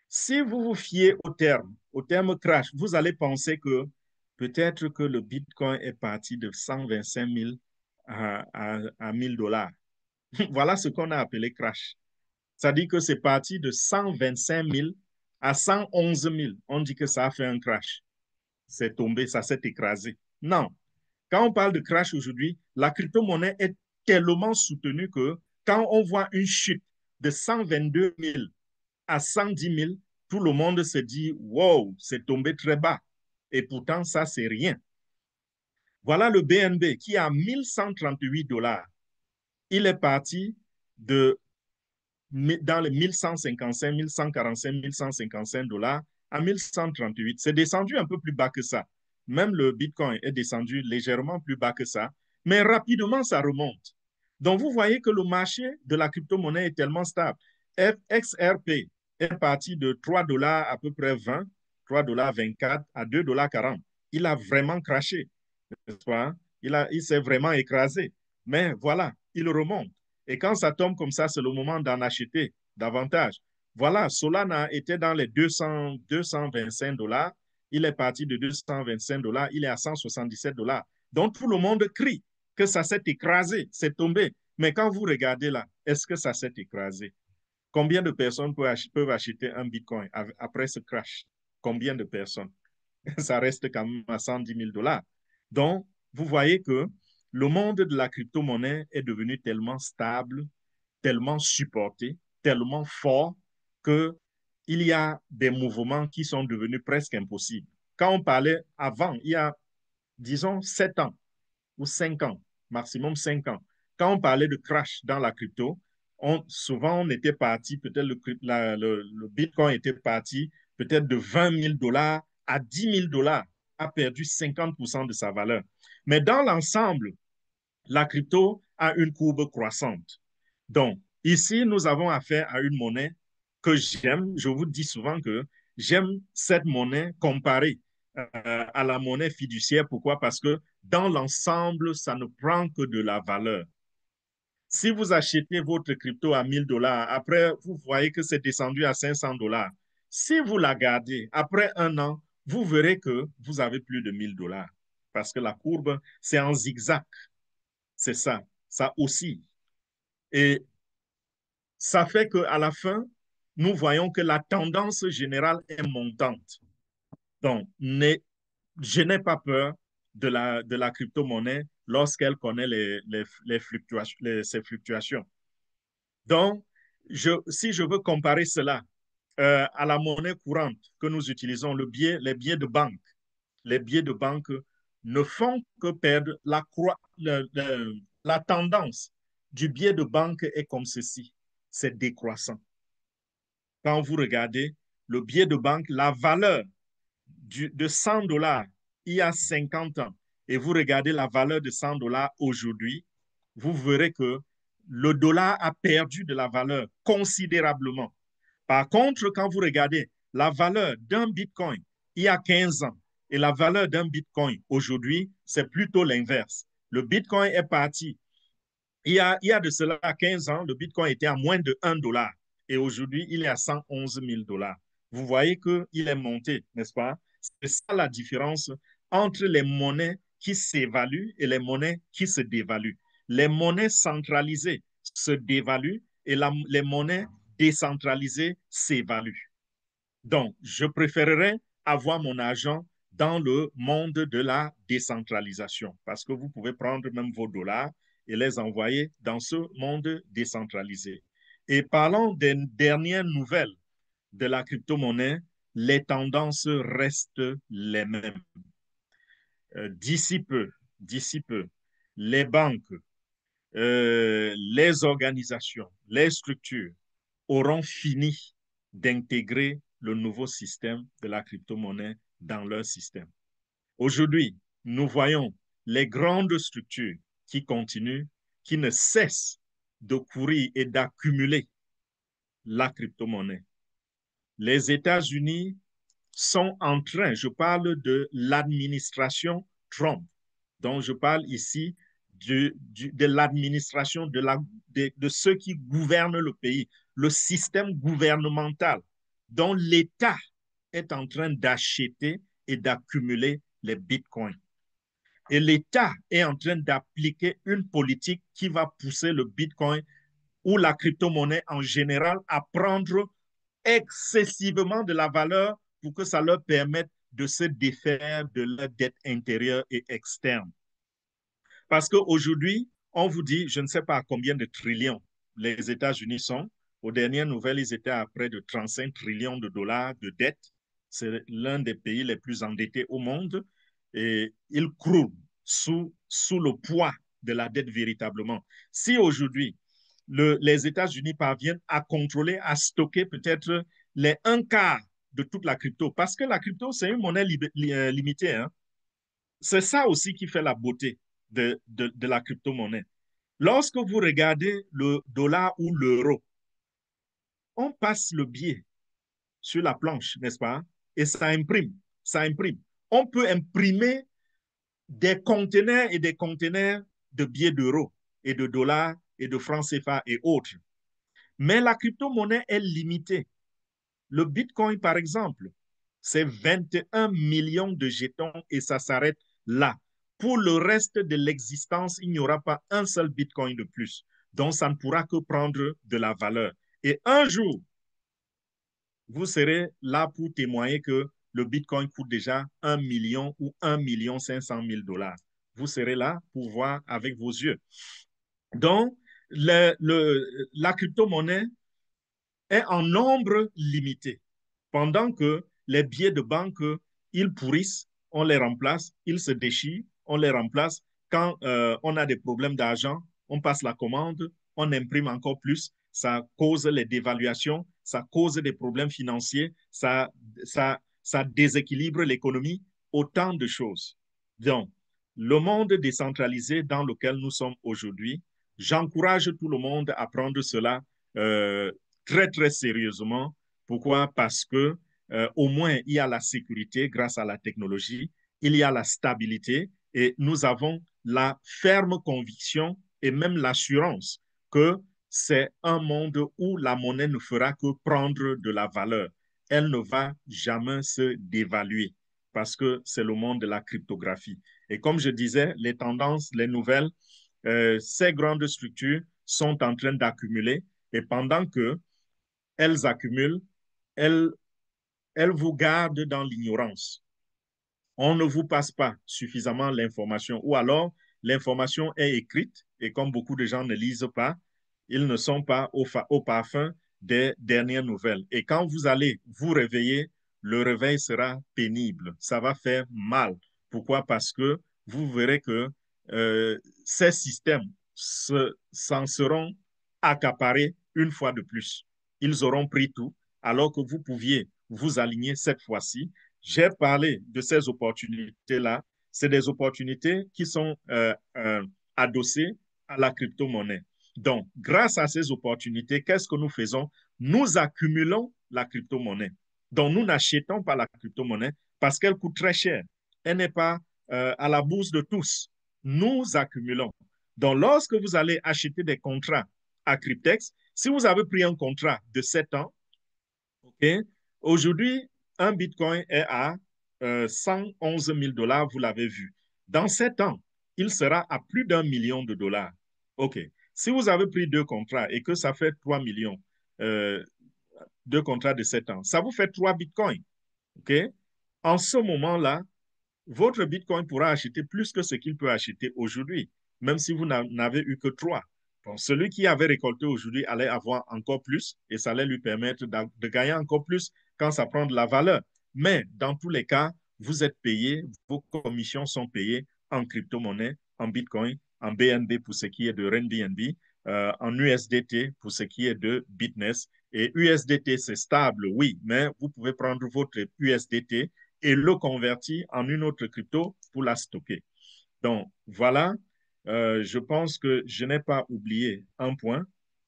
si vous vous fiez au terme crash, vous allez penser que peut-être que le Bitcoin est parti de 125 000 à 1000 dollars. Voilà ce qu'on a appelé crash. Ça dit que c'est parti de 125 000 à 111 000. On dit que ça a fait un crash. C'est tombé, ça s'est écrasé. Non. Quand on parle de crash aujourd'hui, la crypto-monnaie est tellement soutenue que quand on voit une chute de 122 000 à 110 000, tout le monde se dit, wow, c'est tombé très bas. Et pourtant, ça, c'est rien. Voilà le BNB qui a 1138 dollars. Il est parti de dans les 1155, 1145, 1155 dollars à 1138. C'est descendu un peu plus bas que ça. Même le Bitcoin est descendu légèrement plus bas que ça, mais rapidement, ça remonte. Donc, vous voyez que le marché de la crypto-monnaie est tellement stable. XRP est parti de 3 dollars à peu près 20, 3 dollars 24 à 2 dollars 40. Il a vraiment craché, n'est-ce pas? Il s'est vraiment écrasé. Mais voilà, il remonte. Et quand ça tombe comme ça, c'est le moment d'en acheter davantage. Voilà, Solana était dans les 225 dollars. Il est parti de 225 dollars. Il est à 177 dollars. Donc, tout le monde crie que ça s'est écrasé, c'est tombé. Mais quand vous regardez là, est-ce que ça s'est écrasé? Combien de personnes peuvent acheter un Bitcoin après ce crash? Combien de personnes? Ça reste quand même à 110 000 dollars. Donc, vous voyez que le monde de la crypto-monnaie est devenu tellement stable, tellement supporté, tellement fort que il y a des mouvements qui sont devenus presque impossibles. Quand on parlait avant, il y a, disons, 7 ans ou 5 ans, maximum 5 ans, quand on parlait de crash dans la crypto, souvent on était parti, peut-être le Bitcoin était parti peut-être de 20 000 dollars à 10 000 dollars, a perdu 50% de sa valeur. Mais dans l'ensemble, la crypto a une courbe croissante. Donc, ici, nous avons affaire à une monnaie que j'aime. Je vous dis souvent que j'aime cette monnaie comparée à la monnaie fiduciaire. Pourquoi? Parce que dans l'ensemble, ça ne prend que de la valeur. Si vous achetez votre crypto à 1000 dollars, après, vous voyez que c'est descendu à 500 dollars. Si vous la gardez, après un an, vous verrez que vous avez plus de 1000 dollars. Parce que la courbe, c'est en zigzag. C'est ça. Ça aussi. Et ça fait qu'à la fin, nous voyons que la tendance générale est montante. Donc, je n'ai pas peur de la crypto-monnaie lorsqu'elle connaît ces fluctuations. Donc, si je veux comparer cela à la monnaie courante que nous utilisons, les billets de banque ne font que perdre la tendance du billet de banque est comme ceci, c'est décroissant. Quand vous regardez le billet de banque, la valeur de 100 dollars il y a 50 ans et vous regardez la valeur de 100 dollars aujourd'hui, vous verrez que le dollar a perdu de la valeur considérablement. Par contre, quand vous regardez la valeur d'un Bitcoin il y a 15 ans et la valeur d'un Bitcoin aujourd'hui, c'est plutôt l'inverse. Le Bitcoin est parti. Il y a de cela 15 ans, le Bitcoin était à moins de 1 dollar et aujourd'hui, il est à 111 000 dollars. Vous voyez qu'il est monté, n'est-ce pas? C'est ça la différence entre les monnaies qui s'évaluent et les monnaies qui se dévaluent. Les monnaies centralisées se dévaluent et les monnaies décentralisées s'évaluent. Donc, je préférerais avoir mon argent dans le monde de la décentralisation, parce que vous pouvez prendre même vos dollars et les envoyer dans ce monde décentralisé. Et parlons des dernières nouvelles de la crypto-monnaie, les tendances restent les mêmes. D'ici peu, les banques, les organisations, les structures auront fini d'intégrer le nouveau système de la crypto-monnaie dans leur système. Aujourd'hui, nous voyons les grandes structures qui continuent, qui ne cessent de courir et d'accumuler la crypto-monnaie. Les États-Unis sont en train, je parle de l'administration Trump, donc je parle ici de l'administration de ceux qui gouvernent le pays, le système gouvernemental dont l'État est en train d'acheter et d'accumuler les bitcoins. Et l'État est en train d'appliquer une politique qui va pousser le bitcoin ou la crypto-monnaie en général à prendre excessivement de la valeur pour que ça leur permette de se défaire de leur dette intérieure et externe. Parce qu'aujourd'hui, on vous dit, je ne sais pas à combien de trillions les États-Unis sont. Aux dernières nouvelles, ils étaient à près de 35 trillions de dollars de dette. C'est l'un des pays les plus endettés au monde et ils croulent sous le poids de la dette véritablement. Si aujourd'hui, les États-Unis parviennent à contrôler, à stocker peut-être les un quart de toute la crypto, parce que la crypto, c'est une monnaie limitée. Hein. C'est ça aussi qui fait la beauté de la crypto-monnaie. Lorsque vous regardez le dollar ou l'euro, on passe le billet sur la planche, n'est-ce pas? Et ça imprime, ça imprime. On peut imprimer des conteneurs et des conteneurs de billets d'euros et de dollars et de francs CFA et autres. Mais la crypto-monnaie est limitée. Le Bitcoin, par exemple, c'est 21 millions de jetons et ça s'arrête là. Pour le reste de l'existence, il n'y aura pas un seul Bitcoin de plus. Donc, ça ne pourra que prendre de la valeur. Et un jour, vous serez là pour témoigner que le Bitcoin coûte déjà 1 million ou 1 500 000 dollars. Vous serez là pour voir avec vos yeux. Donc, la crypto-monnaie est en nombre limité. Pendant que les billets de banque, ils pourrissent, on les remplace, ils se déchirent, on les remplace. Quand on a des problèmes d'argent, on passe la commande, on imprime encore plus, ça cause les dévaluations, ça cause des problèmes financiers, ça déséquilibre l'économie, autant de choses. Donc, le monde décentralisé dans lequel nous sommes aujourd'hui, j'encourage tout le monde à prendre cela très, très sérieusement. Pourquoi? Parce que au moins, il y a la sécurité grâce à la technologie, il y a la stabilité et nous avons la ferme conviction et même l'assurance que c'est un monde où la monnaie ne fera que prendre de la valeur. Elle ne va jamais se dévaluer parce que c'est le monde de la cryptographie. Et comme je disais, les tendances, les nouvelles, ces grandes structures sont en train d'accumuler et pendant que elles accumulent, elles, elles vous gardent dans l'ignorance. On ne vous passe pas suffisamment l'information ou alors l'information est écrite et comme beaucoup de gens ne lisent pas, ils ne sont pas au parfum des dernières nouvelles. Et quand vous allez vous réveiller, le réveil sera pénible. Ça va faire mal. Pourquoi? Parce que vous verrez que ces systèmes s'en seront accaparés une fois de plus. Ils auront pris tout, alors que vous pouviez vous aligner cette fois-ci. J'ai parlé de ces opportunités-là. C'est des opportunités qui sont adossées à la crypto-monnaie. Donc, grâce à ces opportunités, qu'est-ce que nous faisons? Nous accumulons la crypto-monnaie. Donc, nous n'achetons pas la crypto-monnaie parce qu'elle coûte très cher. Elle n'est pas à la bourse de tous. Nous accumulons. Donc, lorsque vous allez acheter des contrats à Cryptex, si vous avez pris un contrat de 7 ans, okay, aujourd'hui, un Bitcoin est à 111 000 dollars, vous l'avez vu. Dans 7 ans, il sera à plus d'1 million de dollars. OK. Si vous avez pris deux contrats et que ça fait 3 millions, deux contrats de 7 ans, ça vous fait 3 Bitcoins. OK? En ce moment-là, votre Bitcoin pourra acheter plus que ce qu'il peut acheter aujourd'hui, même si vous n'avez eu que 3. Bon, celui qui avait récolté aujourd'hui allait avoir encore plus et ça allait lui permettre de gagner encore plus quand ça prend de la valeur. Mais dans tous les cas, vous êtes payé, vos commissions sont payées en crypto-monnaie, en Bitcoin, en BNB pour ce qui est de RMB, en USDT pour ce qui est de Bitness. Et USDT, c'est stable, oui, mais vous pouvez prendre votre USDT et le convertir en une autre crypto pour la stocker. Donc, voilà, je pense que je n'ai pas oublié un point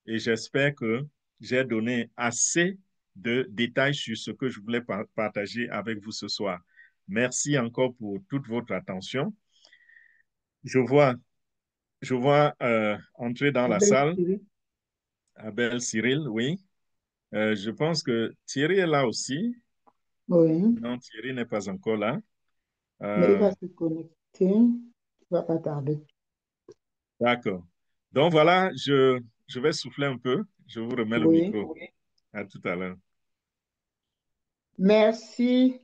et j'espère que j'ai donné assez de détails sur ce que je voulais partager avec vous ce soir. Merci encore pour toute votre attention. Je vois, je vois entrer dans la Abel salle Siri. Abel Cyril, oui. Je pense que Thierry est là aussi. Oui, Non, Thierry n'est pas encore là. mais il Euh, va se connecter. Il va pas tarder. d'accord. Donc voilà, je vais souffler un peu. Je vous remets le Oui. micro. À tout à l'heure. Merci.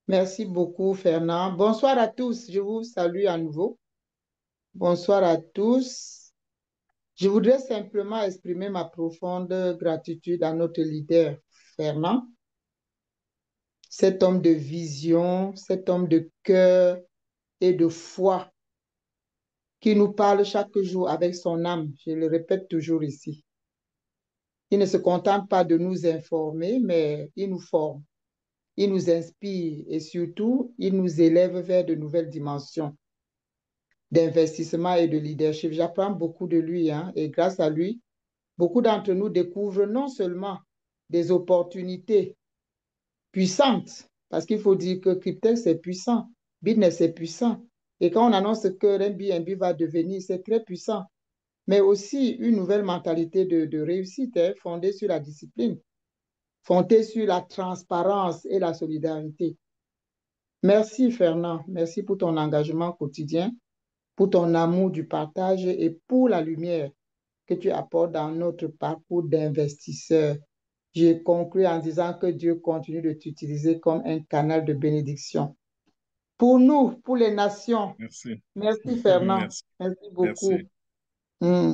Merci beaucoup, Fernand. Bonsoir à tous. Je vous salue à nouveau. Bonsoir à tous. Je voudrais simplement exprimer ma profonde gratitude à notre leader, Fernand, cet homme de vision, cet homme de cœur et de foi qui nous parle chaque jour avec son âme. Je le répète toujours ici. Il ne se contente pas de nous informer, mais il nous forme, il nous inspire et surtout, il nous élève vers de nouvelles dimensions d'investissement et de leadership. J'apprends beaucoup de lui, hein, et grâce à lui, beaucoup d'entre nous découvrent non seulement des opportunités puissantes, parce qu'il faut dire que Cryptex est puissant, Business est puissant, et quand on annonce que Airbnb va devenir, c'est très puissant, mais aussi une nouvelle mentalité de réussite hein, fondée sur la discipline, fondée sur la transparence et la solidarité. Merci Fernand, merci pour ton engagement quotidien, pour ton amour du partage et pour la lumière que tu apportes dans notre parcours d'investisseur. Je conclue en disant que Dieu continue de t'utiliser comme un canal de bénédiction. Pour nous, pour les nations. Merci. Merci Fernand. Merci. Merci beaucoup. Merci. Mm.